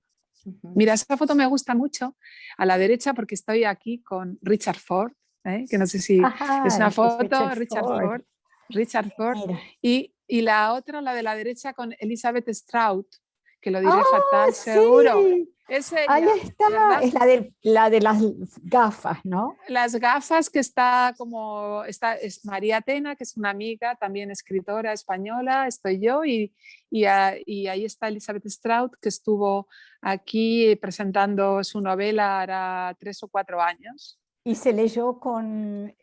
Mira, esa foto me gusta mucho a la derecha porque estoy aquí con Richard Ford, que no sé si es una foto, Richard Ford. Y la otra, la de la derecha, con Elizabeth Strout, que lo diré fatal, sí. seguro. Es ella, ahí está, ¿verdad? Es la de las gafas, ¿no? Las gafas, que es María Tena, que es una amiga, también escritora española, estoy yo, y ahí está Elizabeth Strout, que estuvo aquí presentando su novela hará 3 o 4 años. Y se leyó con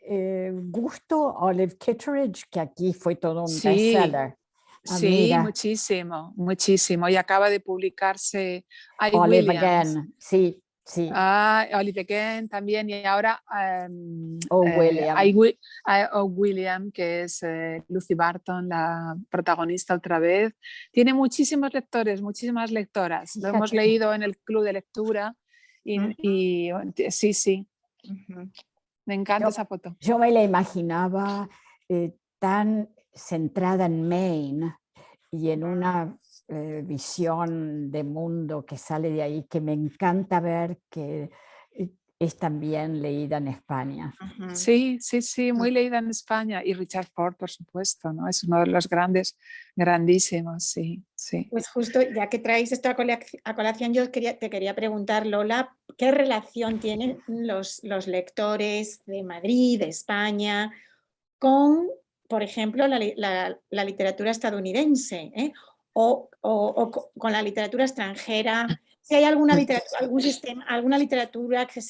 gusto Olive Kitteridge, que aquí fue todo un bestseller. Sí, muchísimo, muchísimo. Y acaba de publicarse Olive Again, sí. Olive Again también, y ahora William, que es Lucy Barton, la protagonista otra vez. Tiene muchísimos lectores, muchísimas lectoras. Fíjate. Lo hemos leído en el club de lectura y sí. Me encanta esa foto. Yo me la imaginaba tan centrada en Maine y en una visión de mundo que sale de ahí, que me encanta ver que es también leída en España. Sí, muy leída en España. Y Richard Ford, por supuesto, ¿no? Es uno de los grandísimos, sí. Pues justo, ya que traéis esto a colación, yo te quería preguntar, Lola, ¿qué relación tienen los lectores de Madrid, de España, con, por ejemplo, la literatura estadounidense, o con la literatura extranjera? Si hay alguna literatura que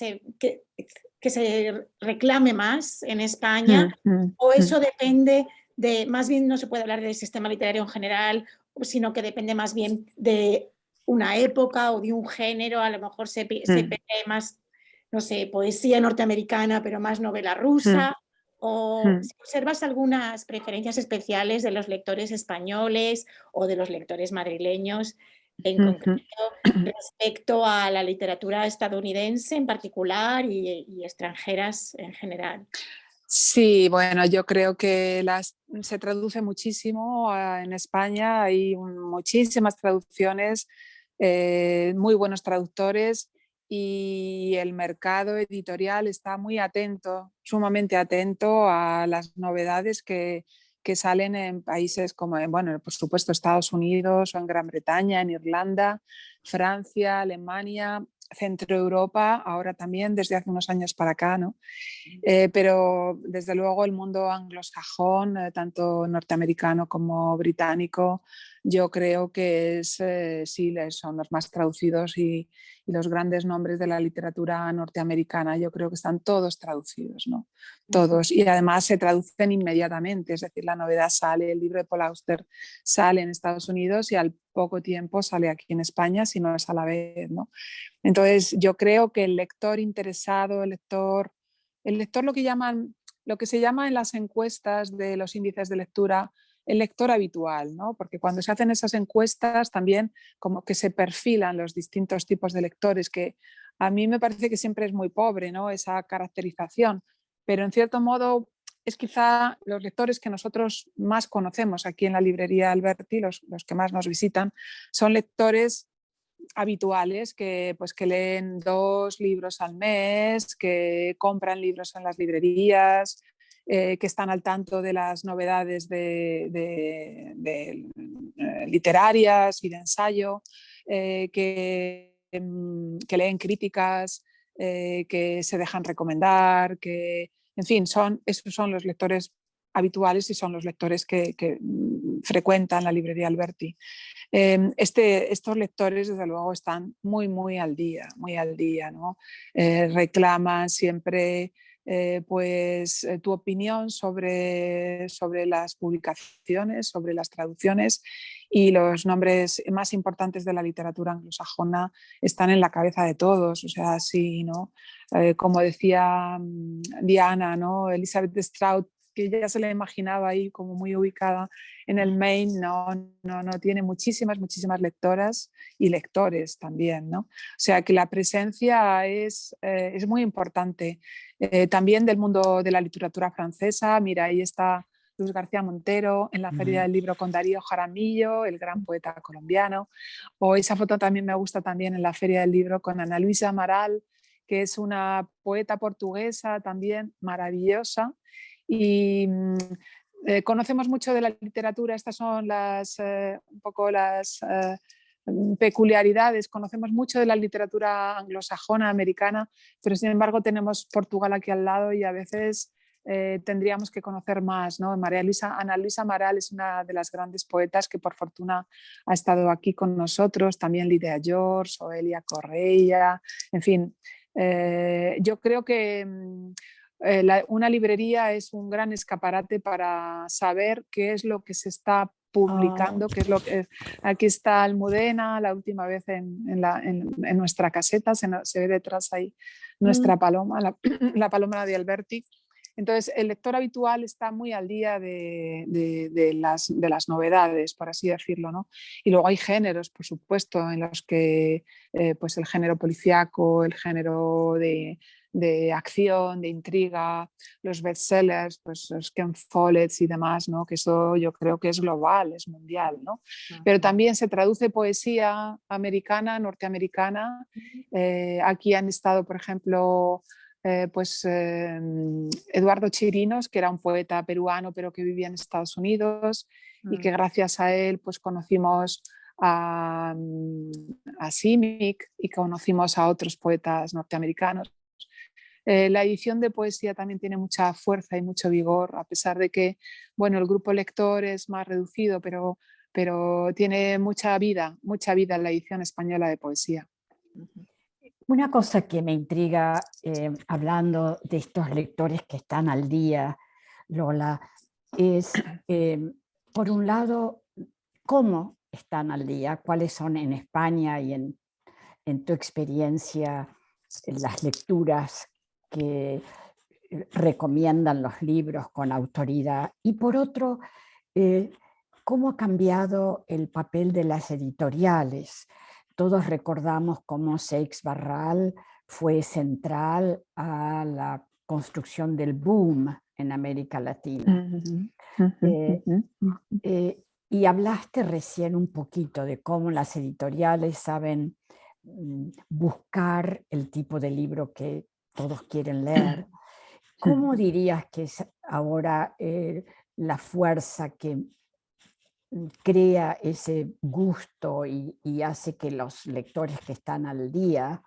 se reclame más en España, o eso depende de, más bien no se puede hablar del sistema literario en general, sino que depende más bien de una época o de un género. A lo mejor se pide más, no sé, poesía norteamericana, pero más novela rusa. ¿O si observas algunas preferencias especiales de los lectores españoles o de los lectores madrileños en concreto respecto a la literatura estadounidense en particular y extranjeras en general? Sí, bueno, yo creo que se traduce muchísimo en España, hay muchísimas traducciones, muy buenos traductores, y el mercado editorial está muy atento, sumamente atento a las novedades que salen en países como, bueno, por supuesto, Estados Unidos o en Gran Bretaña, en Irlanda, Francia, Alemania, Centro Europa, ahora también desde hace unos años para acá, ¿no? Pero desde luego el mundo anglosajón, tanto norteamericano como británico, yo creo que sí, son los más traducidos y los grandes nombres de la literatura norteamericana, yo creo que están todos traducidos, ¿no? Todos. Y además se traducen inmediatamente, es decir, la novedad sale, el libro de Paul Auster sale en Estados Unidos y al poco tiempo sale aquí en España, si no es a la vez, ¿no? Entonces yo creo que el lector interesado, el lector lo que se llama en las encuestas de los índices de lectura, el lector habitual, ¿no? Porque cuando se hacen esas encuestas también como que se perfilan los distintos tipos de lectores, que a mí me parece que siempre es muy pobre, ¿no? Esa caracterización, pero en cierto modo es quizá los lectores que nosotros más conocemos aquí en la librería Alberti, los que más nos visitan, son lectores habituales que leen 2 libros al mes, que compran libros en las librerías, que están al tanto de las novedades literarias y de ensayo, que leen críticas, que se dejan recomendar, en fin, esos son los lectores habituales y son los lectores que frecuentan la librería Alberti. Estos lectores, desde luego, están muy al día, ¿no? Reclaman siempre tu opinión sobre las publicaciones, sobre las traducciones, y los nombres más importantes de la literatura anglosajona están en la cabeza de todos, o sea, sí, ¿no? Como decía Diana, ¿no? Elizabeth Strout, que ya se la imaginaba ahí como muy ubicada en el Maine, no, tiene muchísimas lectoras y lectores también, ¿no? O sea que la presencia es muy importante. También del mundo de la literatura francesa, mira, ahí está Luz García Montero en la Feria del Libro con Darío Jaramillo, el gran poeta colombiano, o esa foto también me gusta también en la Feria del Libro con Ana Luisa Amaral, que es una poeta portuguesa también maravillosa. Y conocemos mucho de la literatura, estas son un poco las peculiaridades, conocemos mucho de la literatura anglosajona, americana, pero sin embargo tenemos Portugal aquí al lado y a veces tendríamos que conocer más, ¿no? Ana Luisa Amaral es una de las grandes poetas que por fortuna ha estado aquí con nosotros, también Lidia George, Oelia Correia, en fin. Yo creo que una librería es un gran escaparate para saber qué es lo que se está publicando, qué es lo que... Aquí está Almudena, la última vez en nuestra caseta, se ve detrás ahí nuestra paloma, la paloma de Alberti. Entonces, el lector habitual está muy al día de las novedades, por así decirlo, ¿no? Y luego hay géneros, por supuesto, en los que pues el género policíaco, el género de acción, de intriga, los bestsellers, pues los Ken Follett y demás, ¿no? Que eso yo creo que es global, es mundial, ¿no? Pero también se traduce poesía americana, norteamericana. Aquí han estado, por ejemplo, Eduardo Chirinos, que era un poeta peruano pero que vivía en Estados Unidos y que gracias a él pues conocimos a Simic y conocimos a otros poetas norteamericanos. La edición de poesía también tiene mucha fuerza y mucho vigor, a pesar de que bueno, el grupo lector es más reducido, pero tiene mucha vida en la edición española de poesía. Una cosa que me intriga, hablando de estos lectores que están al día, Lola, es, por un lado, cómo están al día, cuáles son en España y en tu experiencia las lecturas que recomiendan los libros con autoridad, y por otro, cómo ha cambiado el papel de las editoriales. Todos recordamos cómo Seix Barral fue central a la construcción del boom en América Latina. Y hablaste recién un poquito de cómo las editoriales saben buscar el tipo de libro que todos quieren leer. ¿Cómo dirías que es ahora la fuerza que crea ese gusto y hace que los lectores que están al día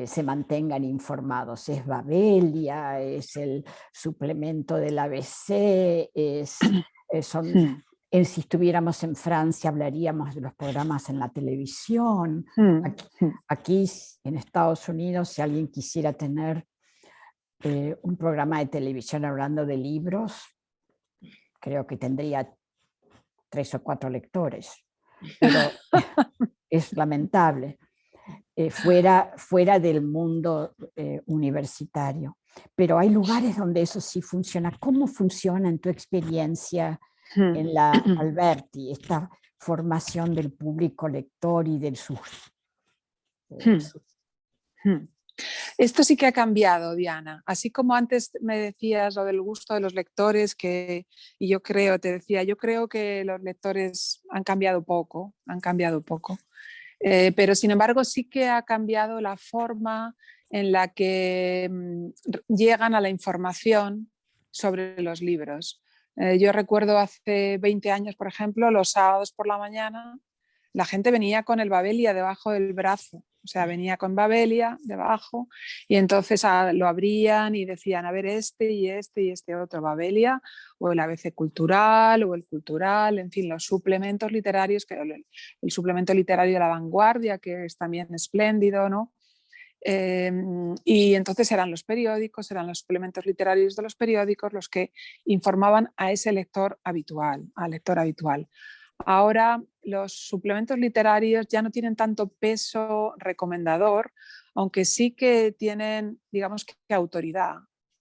se mantengan informados? ¿Es Babelia? ¿Es el suplemento del ABC? ¿Son Si estuviéramos en Francia, hablaríamos de los programas en la televisión. Aquí en Estados Unidos, si alguien quisiera tener un programa de televisión hablando de libros, creo que tendría 3 o 4 lectores, pero es lamentable, fuera del mundo universitario. Pero hay lugares donde eso sí funciona. ¿Cómo funciona en tu experiencia en la Alberti, esta formación del público lector y del sus? Esto sí que ha cambiado, Diana. Así como antes me decías lo del gusto de los lectores, y yo creo que los lectores han cambiado poco, pero sin embargo sí que ha cambiado la forma en la que llegan a la información sobre los libros. Yo recuerdo hace 20 años, por ejemplo, los sábados por la mañana, la gente venía con el Babelia debajo del brazo. O sea, venía con Babelia debajo y entonces lo abrían y decían, a ver, este y este otro, Babelia o el ABC Cultural o el Cultural, en fin, los suplementos literarios, el suplemento literario de La Vanguardia, que es también espléndido, ¿no? Y entonces eran los periódicos, eran los suplementos literarios de los periódicos los que informaban a ese lector habitual, al lector habitual. Ahora los suplementos literarios ya no tienen tanto peso recomendador, aunque sí que tienen, digamos que autoridad,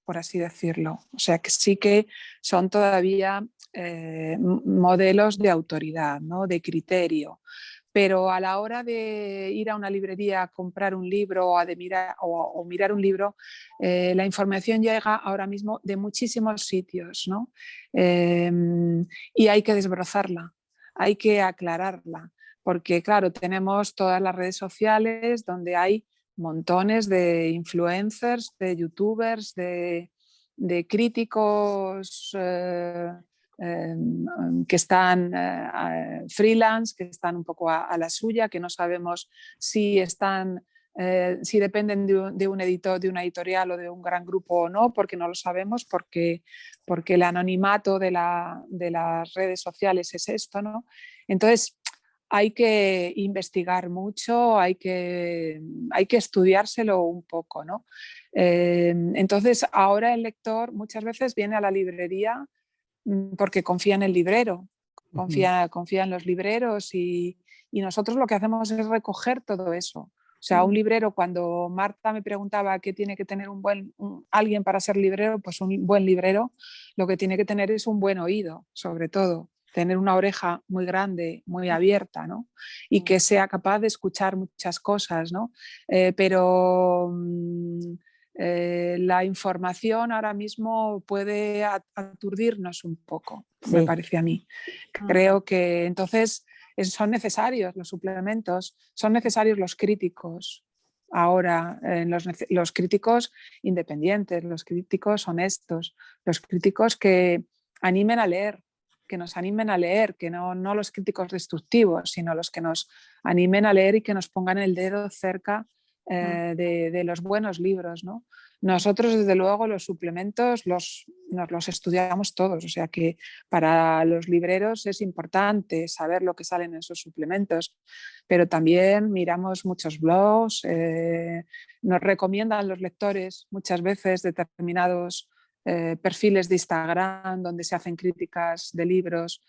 por así decirlo. O sea, que sí que son todavía modelos de autoridad, ¿no? De criterio. Pero a la hora de ir a una librería a comprar un libro o mirar un libro, la información llega ahora mismo de muchísimos sitios, ¿no? Y hay que desbrozarla. Hay que aclararla, porque claro, tenemos todas las redes sociales donde hay montones de influencers, de youtubers, de críticos que están freelance, que están un poco a la suya, que no sabemos si si dependen de un editor, de una editorial o de un gran grupo o no, porque no lo sabemos, porque el anonimato de las redes sociales es esto, ¿no? Entonces, hay que investigar mucho, hay que estudiárselo un poco, ¿no? Entonces, ahora el lector muchas veces viene a la librería porque confía en el librero, confía en los libreros y nosotros lo que hacemos es recoger todo eso. O sea, un librero, cuando Marta me preguntaba qué tiene que tener alguien para ser librero, pues un buen librero lo que tiene que tener es un buen oído, sobre todo, tener una oreja muy grande, muy abierta, ¿no? Y que sea capaz de escuchar muchas cosas, ¿no? Pero la información ahora mismo puede aturdirnos un poco, me parece a mí. Creo que entonces son necesarios los suplementos, son necesarios los críticos. Ahora, los críticos independientes, los críticos honestos, los críticos que animen a leer, que nos animen a leer, que no los críticos destructivos, sino los que nos animen a leer y que nos pongan el dedo cerca de los buenos libros, ¿no? Nosotros, desde luego, los suplementos nos los estudiamos todos, o sea que para los libreros es importante saber lo que sale en esos suplementos, pero también miramos muchos blogs, nos recomiendan los lectores muchas veces determinados perfiles de Instagram donde se hacen críticas de libros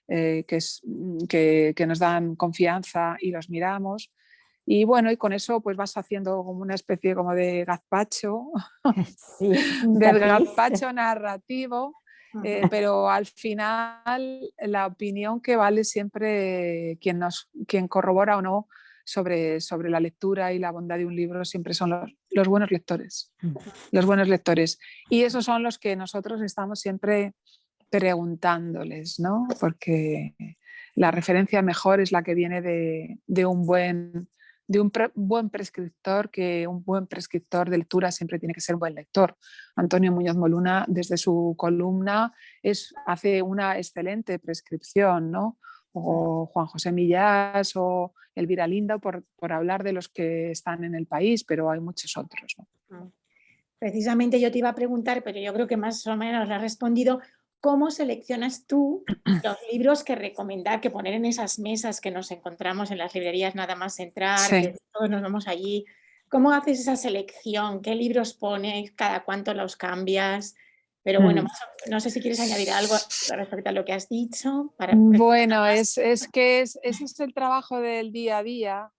que nos dan confianza y los miramos. Y bueno, y con eso pues vas haciendo como una especie como de gazpacho, del gazpacho narrativo, pero al final la opinión que vale siempre quien corrobora o no sobre la lectura y la bondad de un libro siempre son los buenos lectores. Los buenos lectores. Y esos son los que nosotros estamos siempre preguntándoles, ¿no? Porque la referencia mejor es la que viene de un buen prescriptor, que un buen prescriptor de lectura siempre tiene que ser un buen lector. Antonio Muñoz Molina, desde su columna, hace una excelente prescripción, ¿no? O Juan José Millás o Elvira Lindo, por hablar de los que están en el país, pero hay muchos otros, ¿no? Precisamente yo te iba a preguntar, pero yo creo que más o menos lo has respondido, ¿cómo seleccionas tú los libros que recomendar, que poner en esas mesas que nos encontramos en las librerías nada más entrar, Sí. que todos nos vamos allí? ¿Cómo haces esa selección? ¿Qué libros pones? ¿Cada cuánto los cambias? Pero bueno, Mm. no sé si quieres añadir algo respecto a lo que has dicho. Bueno, es que ese es el trabajo del día a día.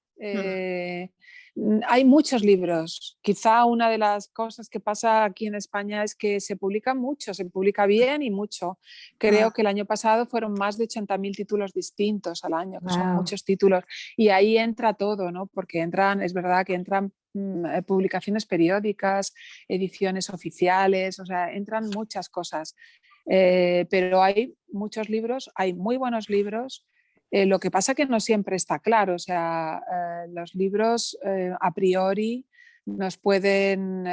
Mm, Hay muchos libros. Quizá una de las cosas que pasa aquí en España es que se publica mucho, se publica bien y mucho. Creo mm, que el año pasado fueron más de 80.000 títulos distintos al año, que son Wow. muchos títulos. Y ahí entra todo, ¿no? Porque entran, es verdad que entran publicaciones periódicas, ediciones oficiales, o sea, entran muchas cosas. Pero hay muchos libros, hay muy buenos libros. Lo que pasa que no siempre está claro, o sea, los libros a priori nos pueden,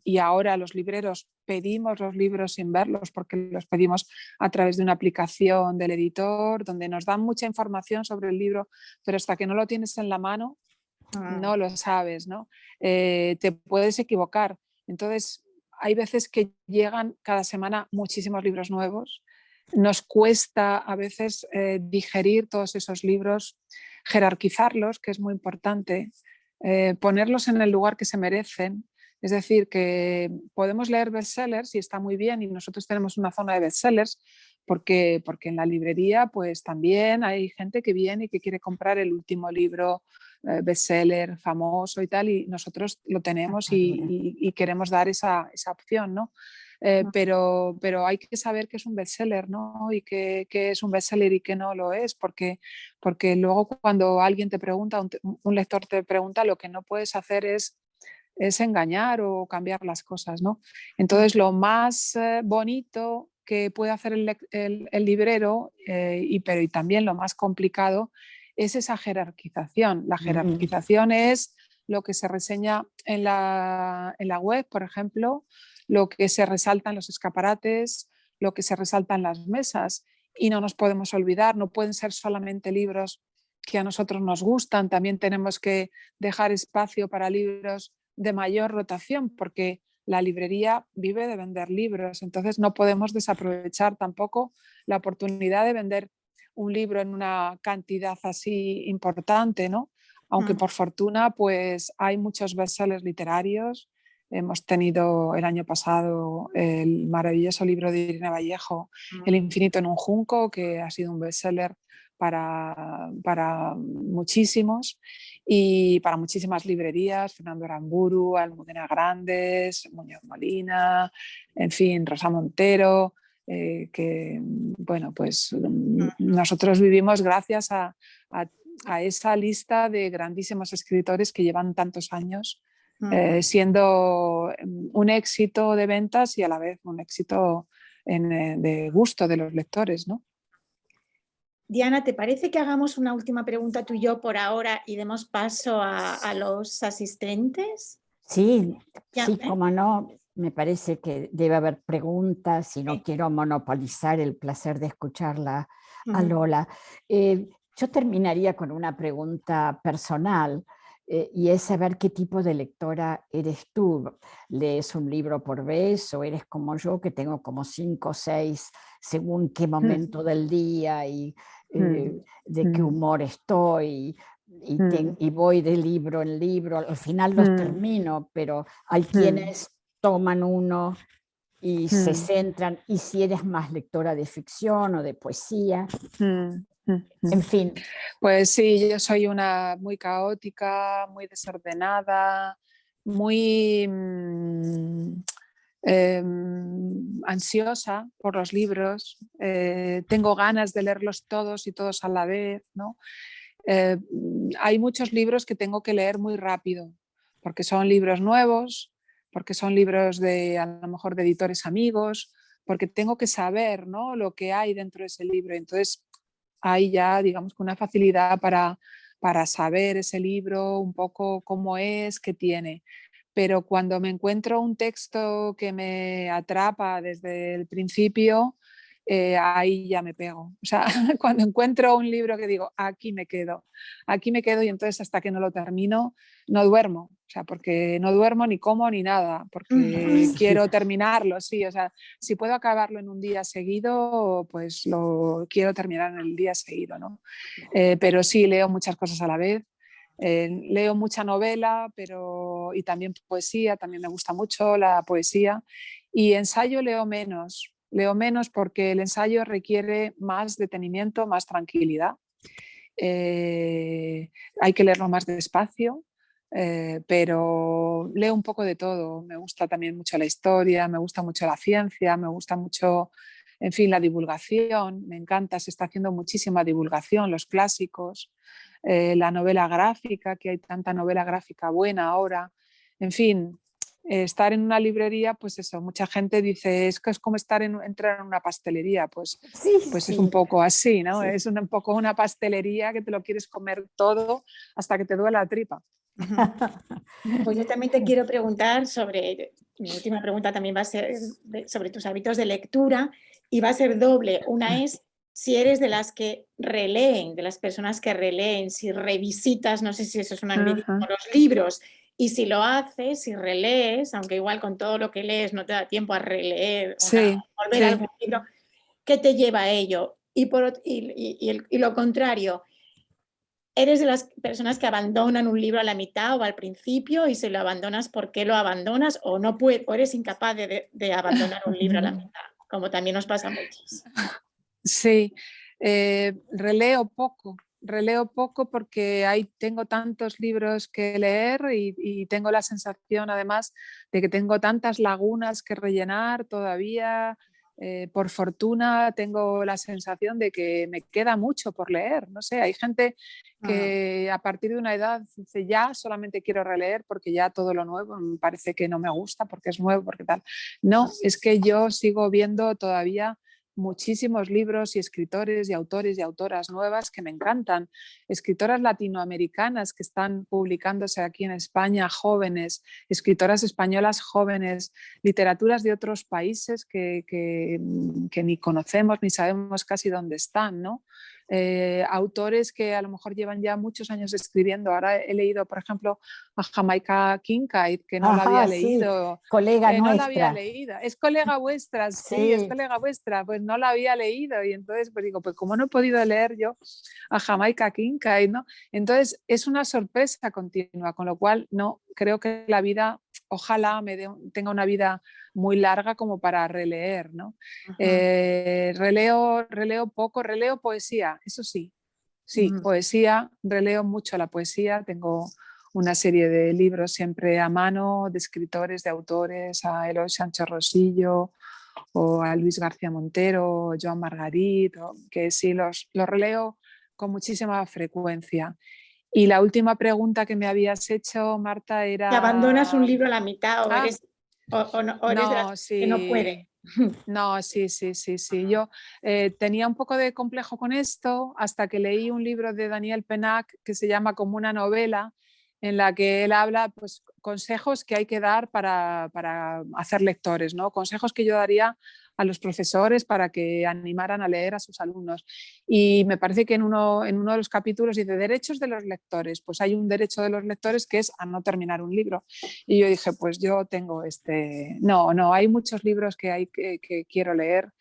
y ahora los libreros pedimos los libros sin verlos porque los pedimos a través de una aplicación del editor donde nos dan mucha información sobre el libro, pero hasta que no lo tienes en la mano mm, no lo sabes, ¿no? Te puedes equivocar. Entonces, hay veces que llegan cada semana muchísimos libros nuevos. Nos cuesta a veces digerir todos esos libros, jerarquizarlos, que es muy importante, ponerlos en el lugar que se merecen. Es decir, que podemos leer bestsellers y está muy bien y nosotros tenemos una zona de bestsellers porque en la librería pues también hay gente que viene y que quiere comprar el último libro bestseller famoso y tal, y nosotros lo tenemos y queremos dar esa opción, ¿no? Pero hay que saber qué es un bestseller, ¿no? Y qué es un bestseller y qué no lo es, porque luego cuando alguien te pregunta, un lector te pregunta, lo que no puedes hacer es engañar o cambiar las cosas, ¿no? Entonces, lo más bonito que puede hacer el librero, pero y también lo más complicado, es esa jerarquización. La Mm, jerarquización es lo que se reseña en la web, por ejemplo, lo que se resalta en los escaparates, lo que se resalta en las mesas. Y no nos podemos olvidar, no pueden ser solamente libros que a nosotros nos gustan, también tenemos que dejar espacio para libros de mayor rotación, porque la librería vive de vender libros, entonces no podemos desaprovechar tampoco la oportunidad de vender un libro en una cantidad así importante, ¿no? Aunque mm, por fortuna pues hay muchos bestsellers literarios. Hemos tenido el año pasado el maravilloso libro de Irene Vallejo, El mm. infinito en un junco, que ha sido un bestseller para muchísimos y para muchísimas librerías, Fernando Aramburu, Almudena Grandes, Muñoz Molina, en fin, Rosa Montero, que bueno, pues nosotros vivimos gracias a esa lista de grandísimos escritores que llevan tantos años siendo un éxito de ventas y a la vez un éxito de gusto de los lectores, ¿no? Diana, ¿te parece que hagamos una última pregunta tú y yo por ahora y demos paso a los asistentes? sí, Ya, sí, cómo no. Me parece que debe haber preguntas y no sí. quiero monopolizar el placer de escucharla a Ujú, Lola. Yo terminaría con una pregunta personal y es saber qué tipo de lectora eres tú. ¿Lees un libro por vez o eres como yo que tengo como 5 o 6 según qué Mm, momento del día y mm, de qué mm, humor estoy? mm, Y voy de libro en libro, al final los mm, termino, pero hay mm, quienes toman uno y se mm, centran, y si eres más lectora de ficción o de poesía, mm, mm, en mm. fin. Pues sí, yo soy una muy caótica, muy desordenada, muy ansiosa por los libros. Tengo ganas de leerlos todos y todos a la vez, ¿no? Eh, Hay muchos libros que tengo que leer muy rápido, porque son libros nuevos, porque son libros de a lo mejor de editores amigos, porque tengo que saber, ¿no?, lo que hay dentro de ese libro. Entonces hay ya, digamos, una facilidad para saber ese libro, un poco cómo es, qué tiene. Pero cuando me encuentro un texto que me atrapa desde el principio, ahí ya me pego. O sea, cuando encuentro un libro que digo, aquí me quedo, y entonces hasta que no lo termino, no duermo. O sea, porque no duermo ni como ni nada, porque quiero terminarlo, sí. O sea, si puedo acabarlo en un día seguido, pues lo quiero terminar en el día seguido, ¿no? Pero sí, leo muchas cosas a la vez. Leo mucha novela, y también poesía, también me gusta mucho la poesía. Y ensayo leo menos porque el ensayo requiere más detenimiento, más tranquilidad. Hay que leerlo más despacio, pero leo un poco de todo. Me gusta también mucho la historia, me gusta mucho la ciencia, me gusta mucho, en fin, la divulgación. Me encanta, se está haciendo muchísima divulgación, los clásicos, la novela gráfica, que hay tanta novela gráfica buena ahora. En fin, estar en una librería, pues eso, mucha gente dice, es que es como entrar en una pastelería, pues Sí. es un poco así, ¿no? Sí. Es un poco una pastelería que te lo quieres comer todo hasta que te duele la tripa. Pues yo también te quiero preguntar mi última pregunta también va a ser sobre tus hábitos de lectura y va a ser doble. Una es si eres de las que releen, de las personas que releen, si revisitas, no sé si eso es un anglicismo, Ajá. los libros, y si lo haces, si relees, aunque igual con todo lo que lees no te da tiempo a releer o Sí, a volver a sí. algún libro, ¿qué te lleva a ello? Y lo contrario, ¿eres de las personas que abandonan un libro a la mitad o al principio y si lo abandonas, por qué lo abandonas o no o eres incapaz de abandonar un libro a la mitad, como también nos pasa a muchos? Sí, releo poco porque tengo tantos libros que leer y tengo la sensación además de que tengo tantas lagunas que rellenar todavía. Por fortuna tengo la sensación de que me queda mucho por leer. No sé, hay gente que a partir de una edad dice ya solamente quiero releer porque ya todo lo nuevo me parece que no me gusta porque es nuevo, porque tal. No, es que yo sigo viendo todavía muchísimos libros y escritores y autores y autoras nuevas que me encantan, escritoras latinoamericanas que están publicándose aquí en España, jóvenes, escritoras españolas jóvenes, literaturas de otros países que ni conocemos ni sabemos casi dónde están, ¿no? Autores que a lo mejor llevan ya muchos años escribiendo. Ahora he leído, por ejemplo, a Jamaica Kincaid, que no la había Sí, leído. colega No la había nuestra. leído. Es colega vuestra, sí, es Sí. colega vuestra. Pues no la había leído y entonces pues digo, pues como no he podido leer yo a Jamaica Kincaid, ¿no? Entonces es una sorpresa continua, con lo cual no creo que la vida, ojalá tenga una vida muy larga como para releer, ¿no? Releo poco, releo poesía, eso sí, poesía, releo mucho la poesía, tengo una serie de libros siempre a mano, de escritores, de autores, a Eloy Sánchez Rosillo o a Luis García Montero, o Joan Margarit, que sí, los releo con muchísima frecuencia. Y la última pregunta que me habías hecho, Marta, ¿Te abandonas un era... libro a la mitad Ah, o eres de las no, que no sí. puede? No, sí. Yo tenía un poco de complejo con esto hasta que leí un libro de Daniel Pennac que se llama Como una novela, en la que él habla pues, consejos que hay que dar para hacer lectores, ¿no? Consejos que yo daría a los profesores para que animaran a leer a sus alumnos. Y me parece que en uno de los capítulos dice derechos de los lectores. Pues hay un derecho de los lectores que es a no terminar un libro. Y yo dije, pues yo tengo No, hay muchos libros que quiero leer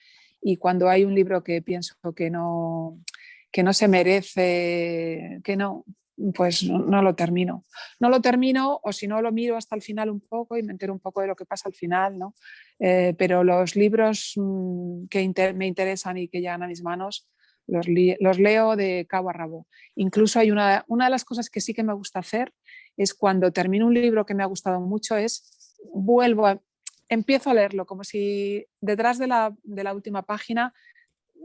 y cuando hay un libro que pienso que no se merece, que no, pues no lo termino. No lo termino o si no lo miro hasta el final un poco y me entero un poco de lo que pasa al final, ¿no? Pero los libros que me interesan y que llegan a mis manos los leo de cabo a rabo. Incluso hay una de las cosas que sí que me gusta hacer es cuando termino un libro que me ha gustado mucho, empiezo a leerlo, como si detrás de la última página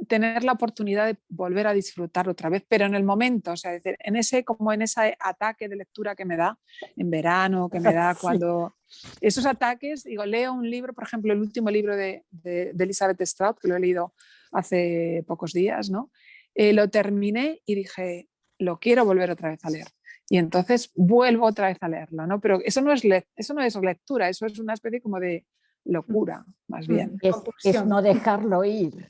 tener la oportunidad de volver a disfrutar otra vez, pero en el momento, o sea, en ese ataque de lectura que me da en verano, que me da cuando esos ataques, digo, leo un libro, por ejemplo, el último libro de Elizabeth Strout, que lo he leído hace pocos días, ¿no? Lo terminé y dije, lo quiero volver otra vez a leer. Y entonces vuelvo otra vez a leerlo, ¿no? Pero eso no es lectura, eso es una especie como de locura, más bien. Es no dejarlo ir.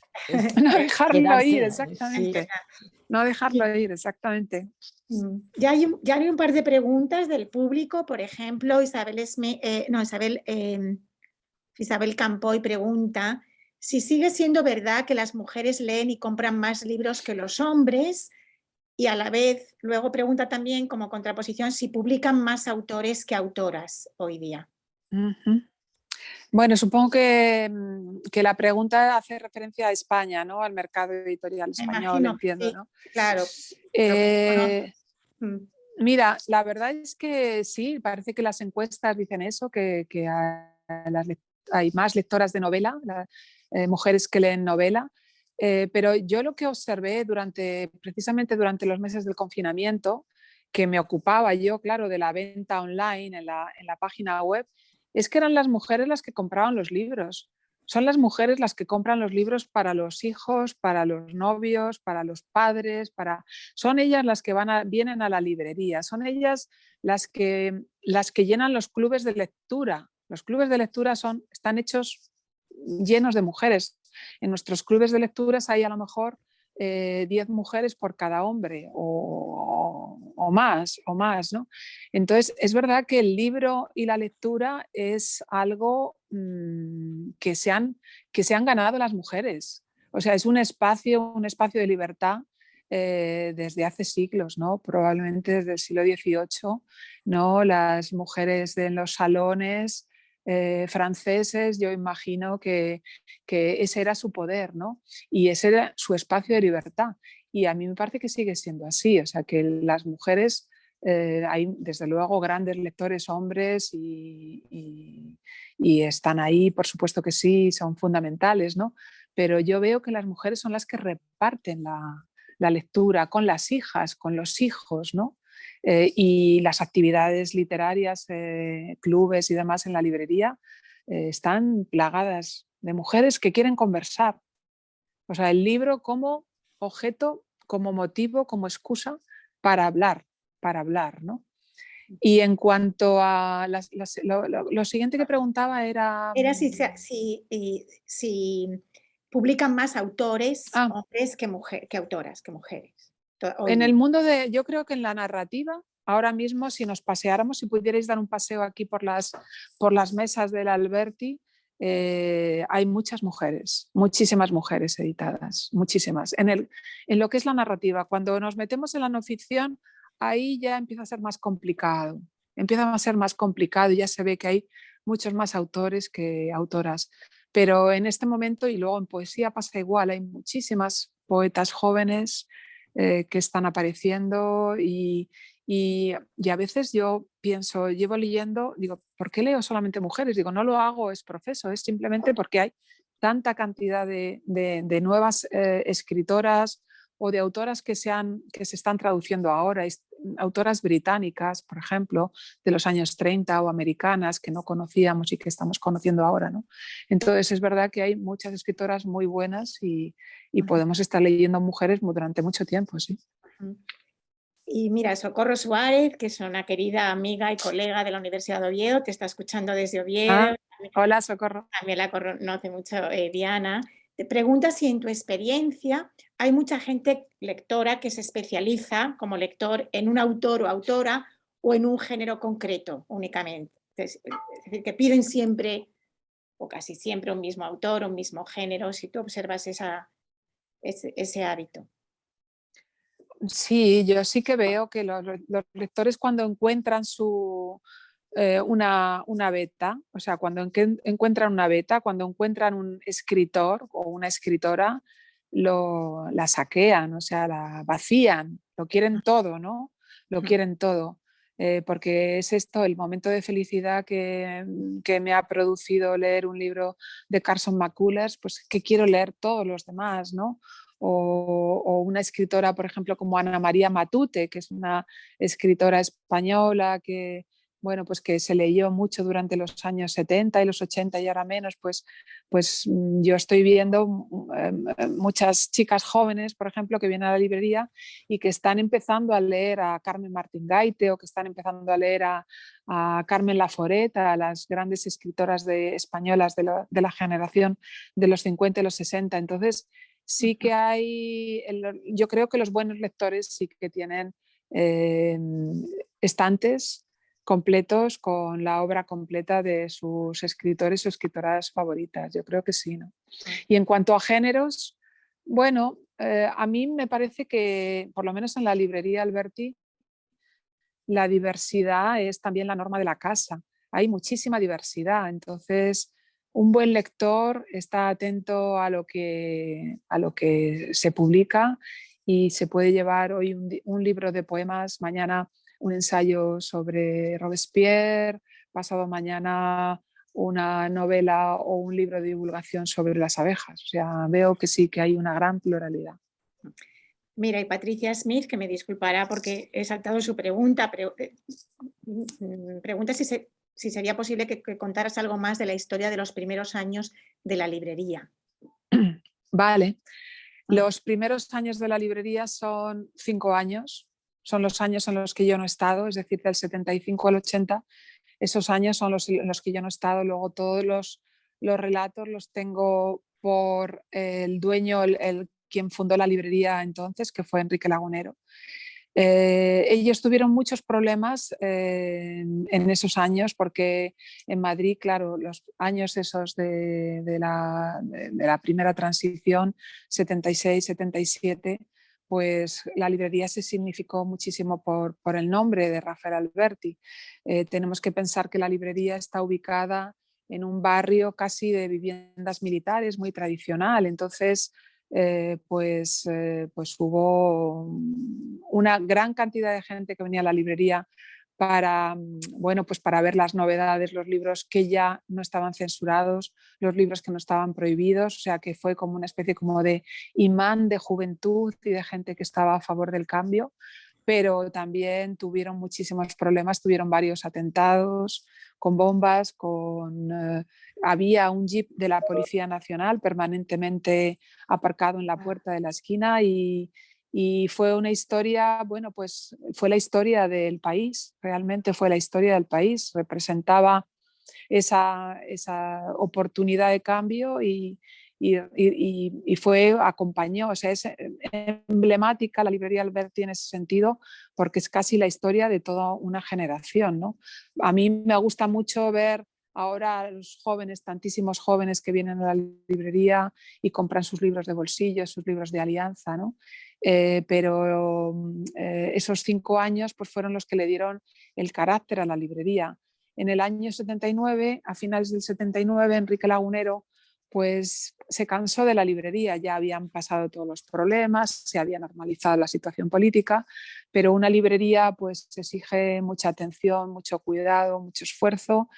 No dejarlo quedarse, ir, exactamente. No dejarlo ir, exactamente. Ya hay un par de preguntas del público, por ejemplo, Isabel Campoy pregunta si sigue siendo verdad que las mujeres leen y compran más libros que los hombres, y a la vez luego pregunta también como contraposición si publican más autores que autoras hoy día. Bueno, supongo que la pregunta hace referencia a España, ¿no? Al mercado editorial español, entiendo, sí, ¿no? Claro. Mira, la verdad es que sí, parece que las encuestas dicen eso, que hay más lectoras de novela, mujeres que leen novela, pero yo lo que observé precisamente durante los meses del confinamiento, que me ocupaba yo, claro, de la venta online en la página web, es que eran las mujeres las que compraban los libros. Son las mujeres las que compran los libros para los hijos, para los novios, para los padres, son ellas las que vienen a la librería, son ellas las que llenan los clubes de lectura. Los clubes de lectura están hechos llenos de mujeres. En nuestros clubes de lecturas hay a lo mejor 10 mujeres por cada hombre o más, ¿no? Entonces, es verdad que el libro y la lectura es algo que se han ganado las mujeres. O sea, es un espacio de libertad desde hace siglos, ¿no? Probablemente desde el siglo XVIII, ¿no? Las mujeres en los salones franceses, yo imagino que ese era su poder, ¿no? Y ese era su espacio de libertad. Y a mí me parece que sigue siendo así, o sea, que las mujeres, hay desde luego grandes lectores hombres y están ahí, por supuesto que sí, son fundamentales, ¿no? Pero yo veo que las mujeres son las que reparten la lectura con las hijas, con los hijos, ¿no? Y las actividades literarias, clubes y demás en la librería están plagadas de mujeres que quieren conversar. O sea, el libro como objeto, como motivo, como excusa para hablar, ¿no? Y en cuanto a lo siguiente que preguntaba era... Era si publican más autores hombres que autoras, que mujeres. En el mundo yo creo que en la narrativa, ahora mismo, si nos paseáramos, si pudierais dar un paseo aquí por las mesas del Alberti, hay muchas mujeres, muchísimas mujeres editadas, muchísimas. En lo que es la narrativa, cuando nos metemos en la no ficción, ahí ya empieza a ser más complicado. Empieza a ser más complicado y ya se ve que hay muchos más autores que autoras. Pero en este momento, y luego en poesía pasa igual, hay muchísimas poetas jóvenes que están apareciendo y a veces yo pienso, llevo leyendo, digo, ¿por qué leo solamente mujeres? Digo, no lo hago, es profeso, es simplemente porque hay tanta cantidad de nuevas escritoras o de autoras que se están traduciendo ahora, autoras británicas, por ejemplo, de los años 30 o americanas que no conocíamos y que estamos conociendo ahora, ¿no? Entonces es verdad que hay muchas escritoras muy buenas y podemos estar leyendo mujeres durante mucho tiempo, sí. Y mira, Socorro Suárez, que es una querida amiga y colega de la Universidad de Oviedo, te está escuchando desde Oviedo. Hola, Socorro. También la conoce mucho Diana. Te pregunta si en tu experiencia hay mucha gente lectora que se especializa como lector en un autor o autora o en un género concreto únicamente. Es decir, que piden siempre o casi siempre un mismo autor, un mismo género, si tú observas ese hábito. Sí, yo sí que veo que los lectores cuando encuentran una beta, o sea, cuando encuentran una beta, cuando encuentran un escritor o una escritora, la saquean, o sea, la vacían, lo quieren todo, ¿no? Lo quieren todo. Porque es esto, el momento de felicidad que me ha producido leer un libro de Carson McCullers, pues que quiero leer todos los demás, ¿no? O una escritora, por ejemplo, como Ana María Matute, que es una escritora española que bueno, pues que se leyó mucho durante los años 70 y los 80 y ahora menos, pues yo estoy viendo muchas chicas jóvenes, por ejemplo, que vienen a la librería y que están empezando a leer a Carmen Martín Gaite o que están empezando a leer a Carmen Laforet, a las grandes escritoras españolas de la generación de los 50 y los 60. Entonces, sí que hay, yo creo que los buenos lectores sí que tienen estantes completos con la obra completa de sus escritores o escritoras favoritas. Yo creo que sí, ¿no? Y en cuanto a géneros, bueno, a mí me parece que, por lo menos en la librería Alberti, la diversidad es también la norma de la casa. Hay muchísima diversidad, entonces un buen lector está atento a lo que se publica y se puede llevar hoy un libro de poemas, mañana un ensayo sobre Robespierre, pasado mañana una novela o un libro de divulgación sobre las abejas. O sea, veo que sí, que hay una gran pluralidad. Mira, y Patricia Smith, que me disculpará porque he saltado su pregunta, pregunta si sería posible que contaras algo más de la historia de los primeros años de la librería. Vale. Los primeros años de la librería son 5 años, son los años en los que yo no he estado, es decir, del 75 al 80, esos años son los en los que yo no he estado. Luego todos los relatos los tengo por el dueño, quien fundó la librería entonces, que fue Enrique Lagunero. Ellos tuvieron muchos problemas en esos años porque en Madrid, claro, los años esos de la primera transición, 76, 77, pues la librería se significó muchísimo por el nombre de Rafael Alberti. Tenemos que pensar que la librería está ubicada en un barrio casi de viviendas militares, muy tradicional. Entonces, pues hubo una gran cantidad de gente que venía a la librería para, bueno, pues para ver las novedades, los libros que ya no estaban censurados, los libros que no estaban prohibidos, o sea que fue como una especie como de imán de juventud y de gente que estaba a favor del cambio, pero también tuvieron muchísimos problemas, tuvieron varios atentados con bombas, había un jeep de la Policía Nacional permanentemente aparcado en la puerta de la esquina y fue una historia, bueno, pues fue la historia del país, realmente fue la historia del país, representaba esa oportunidad de cambio y acompañó, o sea, es emblemática la librería Alberti en ese sentido porque es casi la historia de toda una generación, ¿no? A mí me gusta mucho ver ahora a los jóvenes, tantísimos jóvenes que vienen a la librería y compran sus libros de bolsillo, sus libros de alianza, ¿no? Pero esos 5 años pues, fueron los que le dieron el carácter a la librería. En el año 79, a finales del 79, Enrique Lagunero pues se cansó de la librería, ya habían pasado todos los problemas, se había normalizado la situación política, pero una librería pues exige mucha atención, mucho cuidado, mucho esfuerzo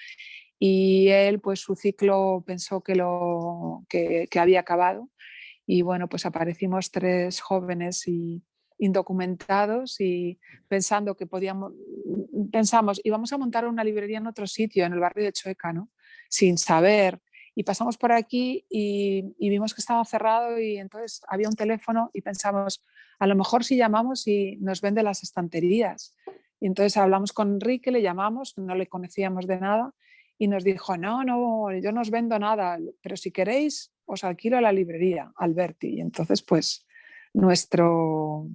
y él pues su ciclo pensó que había acabado y bueno pues aparecimos 3 jóvenes y indocumentados y pensando que pensamos íbamos a montar una librería en otro sitio, en el barrio de Chueca, ¿no? Sin saber. Y pasamos por aquí y vimos que estaba cerrado y entonces había un teléfono y pensamos, a lo mejor si llamamos y nos vende las estanterías. Y entonces hablamos con Enrique, le llamamos, no le conocíamos de nada y nos dijo, no, yo no os vendo nada, pero si queréis os alquilo la librería, Alberti. Y entonces pues nuestro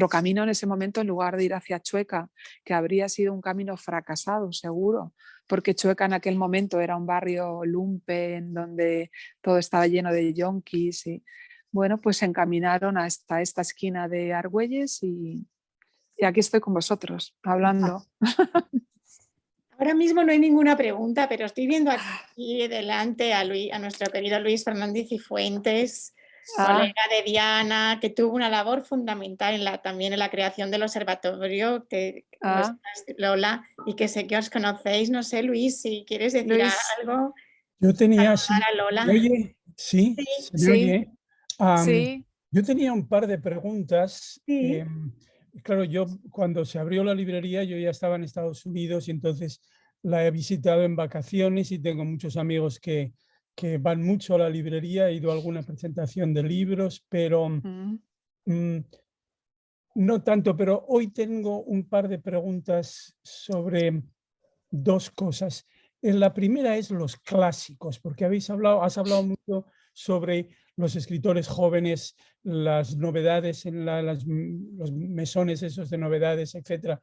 camino en ese momento, en lugar de ir hacia Chueca, que habría sido un camino fracasado, seguro, porque Chueca en aquel momento era un barrio lumpen, donde todo estaba lleno de yonkis. Y bueno, pues se encaminaron hasta esta esquina de Argüelles y aquí estoy con vosotros, hablando. Ahora mismo no hay ninguna pregunta, pero estoy viendo aquí delante a nuestro querido Luis Fernández Cifuentes, colega de Diana, que tuvo una labor fundamental también en la creación del observatorio, Lola, y que sé que os conocéis. No sé, Luis, si quieres decir algo. Yo tenía, ¿Se me oye? Sí, se me oye. Sí. Yo tenía un par de preguntas. Sí. claro, yo cuando se abrió la librería yo ya estaba en Estados Unidos y entonces la he visitado en vacaciones y tengo muchos amigos que van mucho a la librería, he ido a alguna presentación de libros, pero Mm, mm, no tanto, pero hoy tengo un par de preguntas sobre dos cosas. La primera es los clásicos, porque has hablado mucho sobre los escritores jóvenes, las novedades en los mesones esos de novedades, etcétera.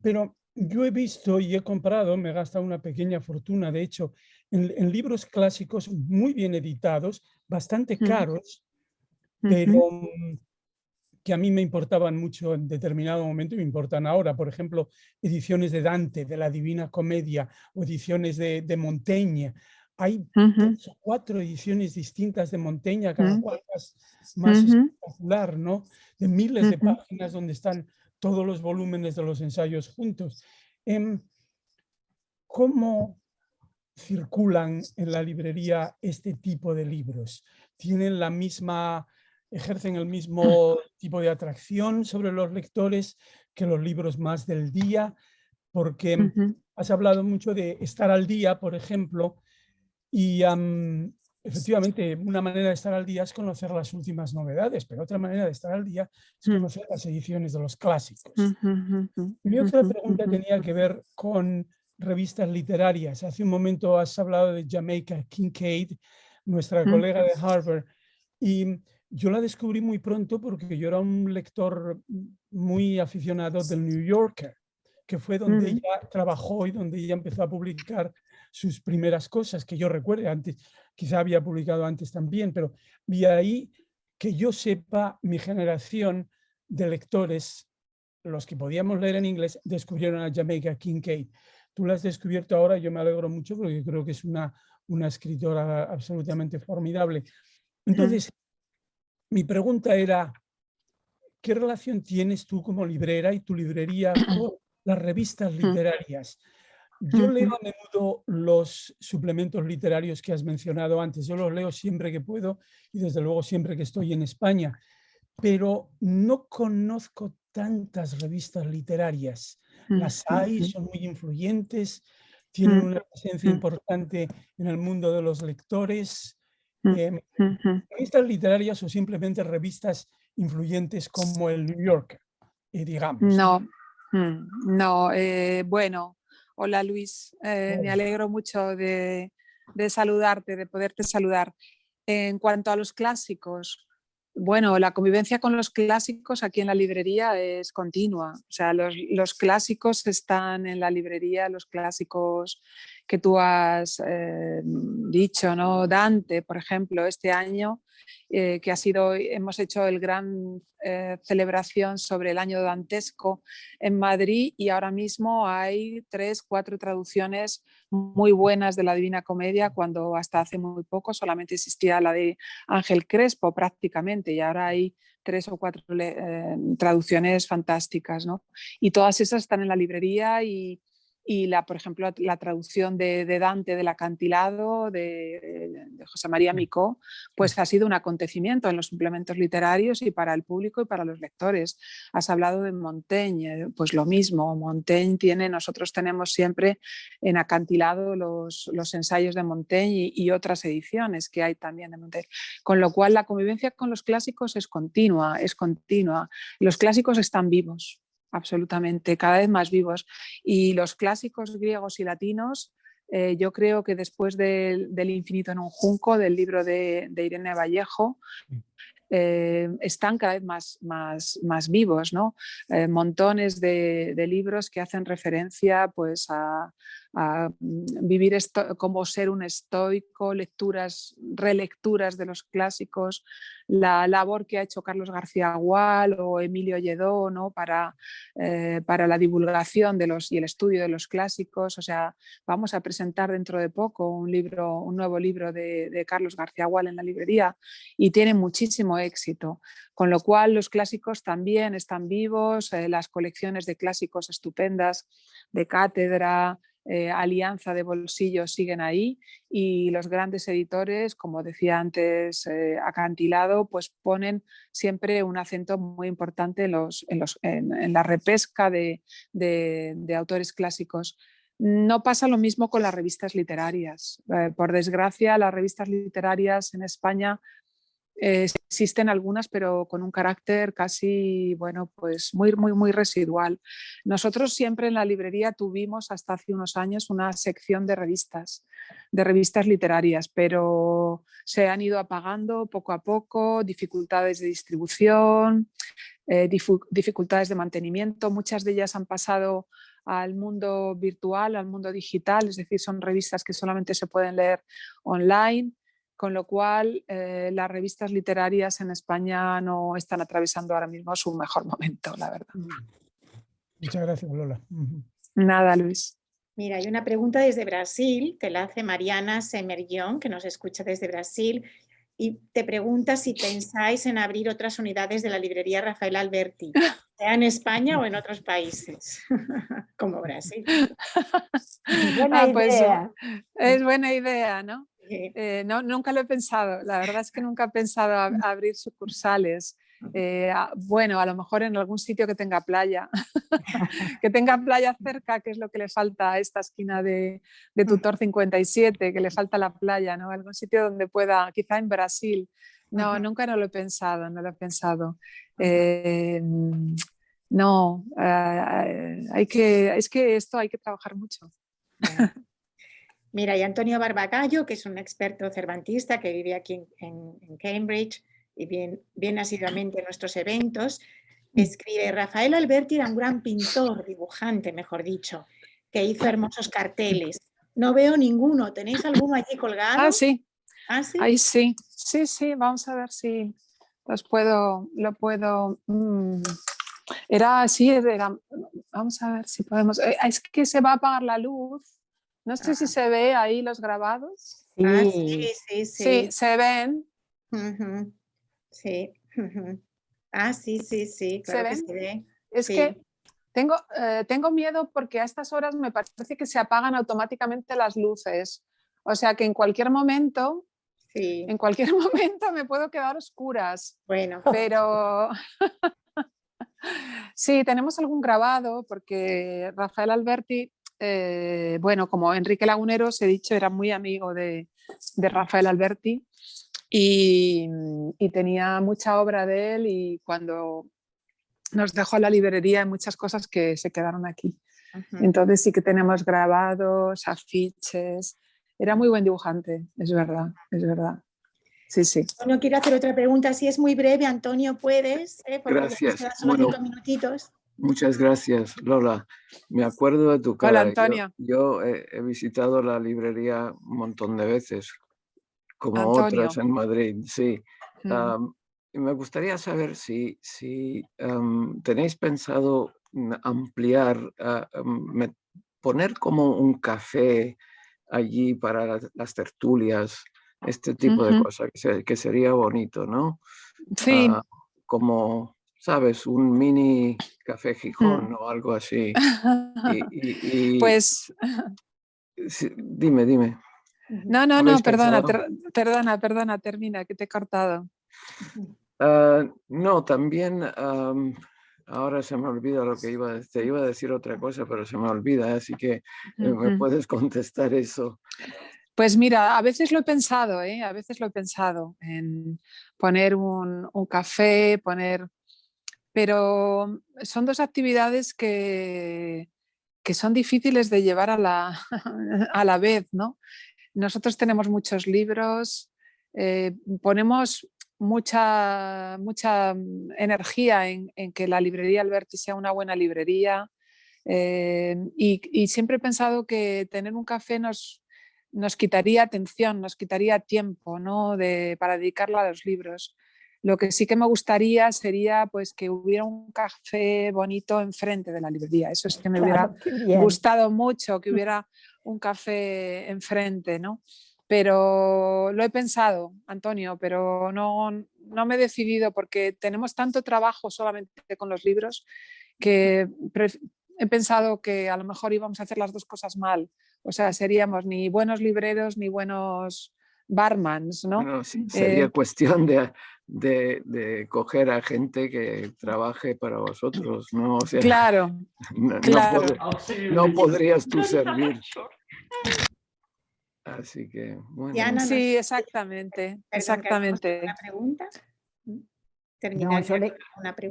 Pero yo he visto y he comprado, me he gastado una pequeña fortuna, de hecho, en libros clásicos muy bien editados, bastante mm, caros, ujú, pero que a mí me importaban mucho en determinado momento y me importan ahora. Por ejemplo, ediciones de Dante, de la Divina Comedia, o ediciones de Montaigne. Hay ujú, 3 o 4 ediciones distintas de Montaigne, cada mm, cual más ujú, espectacular, ¿no? De miles de ujú. páginas donde están todos los volúmenes de los ensayos juntos. Em, ¿Cómo circulan en la librería este tipo de libros? ¿Tienen la misma, ejercen el mismo tipo de atracción sobre los lectores que los libros más del día? Porque Ujú, has hablado mucho de estar al día, por ejemplo, y efectivamente una manera de estar al día es conocer las últimas novedades, pero otra manera de estar al día es ujú, conocer las ediciones de los clásicos. ujú, ujú, Mi otra ujú, pregunta ujú, tenía que ver con revistas literarias. Hace un momento has hablado de Jamaica Kincaid, nuestra ujú, colega de Harvard, y yo la descubrí muy pronto porque yo era un lector muy aficionado del New Yorker, que fue donde ujú, ella trabajó y donde ella empezó a publicar sus primeras cosas, que yo recuerde antes, quizá había publicado antes también, pero vi ahí que yo sepa, mi generación de lectores, los que podíamos leer en inglés, descubrieron a Jamaica Kincaid. Tú la has descubierto ahora, yo me alegro mucho porque creo que es una escritora absolutamente formidable. ujú, Entonces, mi pregunta era, ¿qué relación tienes tú como librera y tu librería con las revistas literarias? Yo leo ujú, a menudo los suplementos literarios que has mencionado antes. Yo los leo siempre que puedo y desde luego siempre que estoy en España, pero no conozco tantas revistas literarias. Las hay, ujú, son muy influyentes, tienen ujú, una presencia ujú, importante en el mundo de los lectores. ujú, Em, ujú. Revistas literarias o simplemente revistas influyentes como el New Yorker, digamos, ¿no? No, no, bueno, hola Luis, me alegro mucho de saludarte, de poderte saludar. En cuanto a los clásicos, bueno, la convivencia con los clásicos aquí en la librería es continua. O sea, los clásicos están en la librería, los clásicos que tú has dicho, ¿no? Dante, por ejemplo, este año, que ha sido, hemos hecho el gran celebración sobre el año dantesco en Madrid y ahora mismo hay 3, 4 traducciones muy buenas de la Divina Comedia, cuando hasta hace muy poco solamente existía la de Ángel Crespo prácticamente, y ahora hay 3 o 4 traducciones fantásticas, ¿no? Y todas esas están en la librería y por ejemplo, la traducción de Dante del acantilado de José María Micó, pues ha sido un acontecimiento en los suplementos literarios y para el público y para los lectores. Has hablado de Montaigne, pues lo mismo, Montaigne tiene, nosotros tenemos siempre en acantilado los ensayos de Montaigne y otras ediciones que hay también de Montaigne. Con lo cual la convivencia con los clásicos es continua, es continua. Los clásicos están vivos, absolutamente, cada vez más vivos. Y los clásicos griegos y latinos, yo creo que después del Infinito en un junco, del libro de Irene Vallejo, están cada vez más vivos, ¿no? Montones de libros que hacen referencia pues, a vivir como ser un estoico, lecturas, relecturas de los clásicos, la labor que ha hecho Carlos García Gual o Emilio Lledó, ¿no? Para la divulgación y el estudio de los clásicos. O sea, vamos a presentar dentro de poco un nuevo libro de Carlos García Gual en la librería y tiene muchísimo éxito, con lo cual los clásicos también están vivos, las colecciones de clásicos estupendas de Cátedra, Alianza de Bolsillo siguen ahí, y los grandes editores, como decía antes Acantilado, pues ponen siempre un acento muy importante en la repesca de autores clásicos. No pasa lo mismo con las revistas literarias. Por desgracia, las revistas literarias en España existen algunas, pero con un carácter casi, bueno, pues muy residual. Nosotros siempre en la librería tuvimos hasta hace unos años una sección de revistas literarias, pero se han ido apagando poco a poco, dificultades de distribución, dificultades de mantenimiento. Muchas de ellas han pasado al mundo virtual, al mundo digital, es decir, son revistas que solamente se pueden leer online. Con lo cual, las revistas literarias en España no están atravesando ahora mismo su mejor momento, la verdad. Muchas gracias, Lola. Nada, Luis. Mira, hay una pregunta desde Brasil, te la hace Mariana Semerllón, que nos escucha desde Brasil, y te pregunta si pensáis en abrir otras unidades de la librería Rafael Alberti, sea en España o en otros países, como Brasil. Buena idea. Es buena idea, ¿no? Sí. No, nunca lo he pensado. La verdad es que nunca he pensado abrir sucursales. Bueno, a lo mejor en algún sitio que tenga playa, que tenga playa cerca, que es lo que le falta a esta esquina de Tutor 57, que le falta la playa, ¿no? Algún sitio donde pueda, quizá en Brasil. No, nunca no lo he pensado, no lo he pensado. No, es que esto hay que trabajar mucho. Mira, y Antonio Barbagallo, que es un experto cervantista que vive aquí en Cambridge y viene asiduamente a nuestros eventos, escribe: Rafael Alberti era un gran pintor, dibujante, mejor dicho, que hizo hermosos carteles. No veo ninguno. ¿Tenéis alguno allí colgado? Ah, sí. ¿Ah, sí? Ahí sí. Sí, vamos a ver si lo puedo. Era así, vamos a ver si podemos. Es que se va a apagar la luz. No sé si se ve ahí los grabados. Sí. Ah, sí. Sí, se ven. Sí. Ah, sí, claro que se ve. Es que tengo miedo porque a estas horas me parece que se apagan automáticamente las luces. O sea que en cualquier momento me puedo quedar a oscuras. Bueno. Pero sí, tenemos algún grabado porque Rafael Alberti, bueno, como Enrique Lagunero, os he dicho, era muy amigo de Rafael Alberti y tenía mucha obra de él, y cuando nos dejó la librería hay muchas cosas que se quedaron aquí. Entonces sí que tenemos grabados, afiches. Era muy buen dibujante, es verdad. Sí. Antonio, quiero hacer otra pregunta. Si es muy breve, Antonio, ¿puedes? Porque gracias. quedan solo 5 minutitos. Muchas gracias, Lola. Me acuerdo de tu cara. Hola, Antonio. Yo he visitado la librería un montón de veces, como Antonio. otras en Madrid, sí. Me gustaría saber si tenéis pensado ampliar, poner como un café allí para las tertulias, este tipo de cosas, que sería bonito, ¿no? Sí. Como, ¿sabes? Un mini café Gijón o algo así. Pues... Sí, dime. No, perdona, termina, que te he cortado. No, también ahora se me olvida lo que te iba a decir otra cosa, pero se me olvida, así que me puedes contestar eso. Pues mira, a veces lo he pensado en poner un café, pero son dos actividades que son difíciles de llevar a la vez, ¿no? Nosotros tenemos muchos libros, ponemos mucha energía en que la librería Alberti sea una buena librería, y siempre he pensado que tener un café nos quitaría atención, nos quitaría tiempo, ¿no? para dedicarlo a los libros. Lo que sí que me gustaría sería pues, que hubiera un café bonito enfrente de la librería. Eso es que me hubiera gustado mucho, que hubiera un café enfrente, ¿no? Pero lo he pensado, Antonio, pero no me he decidido porque tenemos tanto trabajo solamente con los libros que he pensado que a lo mejor íbamos a hacer las dos cosas mal. O sea, seríamos ni buenos libreros ni buenos barmans, ¿no? Bueno, sí, sería cuestión de coger a gente que trabaje para vosotros, ¿no? O sea, claro, claro. No podrías tú servir. Así que, bueno. Diana, Sí, exactamente, exactamente. ¿Una pregunta? No,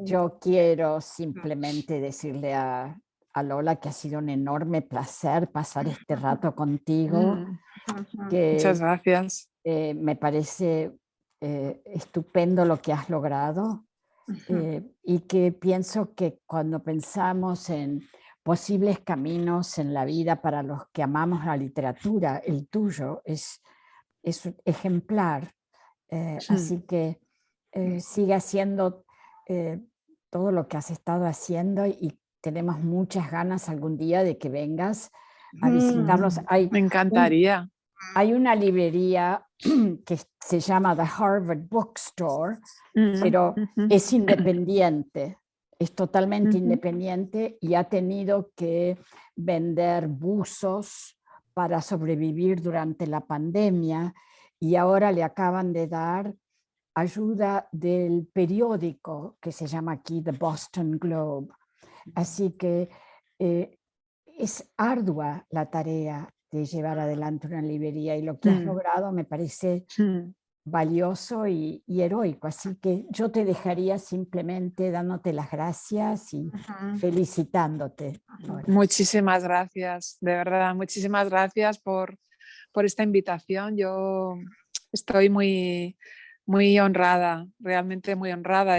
yo quiero simplemente decirle a Lola que ha sido un enorme placer pasar este rato contigo. Muchas gracias. Me parece estupendo lo que has logrado y que pienso que cuando pensamos en posibles caminos en la vida para los que amamos la literatura, el tuyo es ejemplar. Así que sigue haciendo todo lo que has estado haciendo y tenemos muchas ganas algún día de que vengas a visitarnos. Me encantaría. Hay una librería que se llama The Harvard Bookstore, pero es independiente, es totalmente independiente y ha tenido que vender buzos para sobrevivir durante la pandemia y ahora le acaban de dar ayuda del periódico que se llama aquí The Boston Globe. Así que es ardua la tarea de llevar adelante una librería y lo que has logrado me parece valioso y heroico. Así que yo te dejaría simplemente dándote las gracias y felicitándote. Muchísimas gracias, de verdad, muchísimas gracias por esta invitación. Yo estoy muy honrada, realmente muy honrada.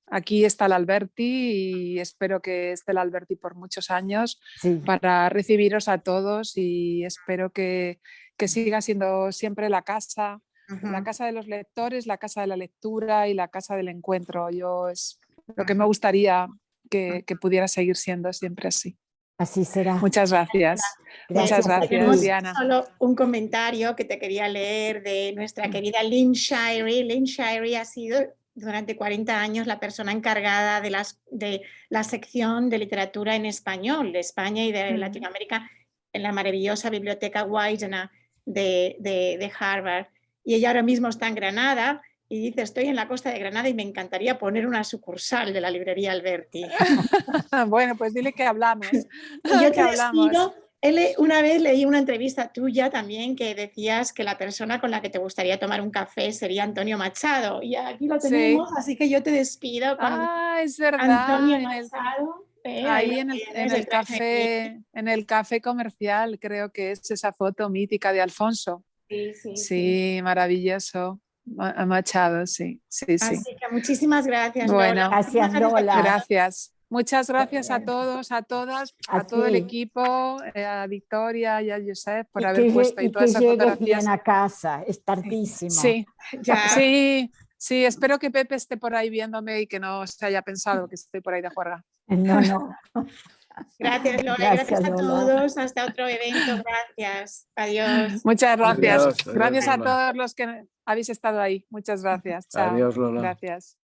Aquí está el Alberti y espero que esté el Alberti por muchos años para recibiros a todos y espero que siga siendo siempre la casa de los lectores, la casa de la lectura y la casa del encuentro. Es lo que me gustaría que pudiera seguir siendo siempre así. Así será. Muchas gracias. Muchas gracias, Diana. Solo un comentario que te quería leer de nuestra querida Lynn Shirey. Lynn Shirey ha sido durante 40 años la persona encargada de la sección de literatura en español de España y de Latinoamérica en la maravillosa biblioteca Widener de Harvard. Y ella ahora mismo está en Granada y dice, estoy en la costa de Granada y me encantaría poner una sucursal de la librería Alberti. Bueno, pues dile que hablamos. Y yo te despido. Una vez leí una entrevista tuya también que decías que la persona con la que te gustaría tomar un café sería Antonio Machado. Y aquí lo tenemos, así que yo te despido con es verdad, Antonio Machado. Ahí en el café comercial, creo que es esa foto mítica de Alfonso. Sí, maravilloso. Machado, sí. Así que muchísimas gracias, bueno, Lola. Gracias, Lola. Gracias. Muchas gracias a todos, a todas, a todo el equipo, a Victoria y a Josep por haber puesto ahí todas esas fotografías. Bien a casa, es tardísimo. Sí, espero que Pepe esté por ahí viéndome y que no se haya pensado que estoy por ahí de juerga. No. Gracias, Lola. Gracias a todos. Hasta otro evento. Gracias. Adiós. Muchas gracias. Adiós, gracias a Lola. todos los que habéis estado ahí. Muchas gracias. Chao. Adiós, Lola. Gracias.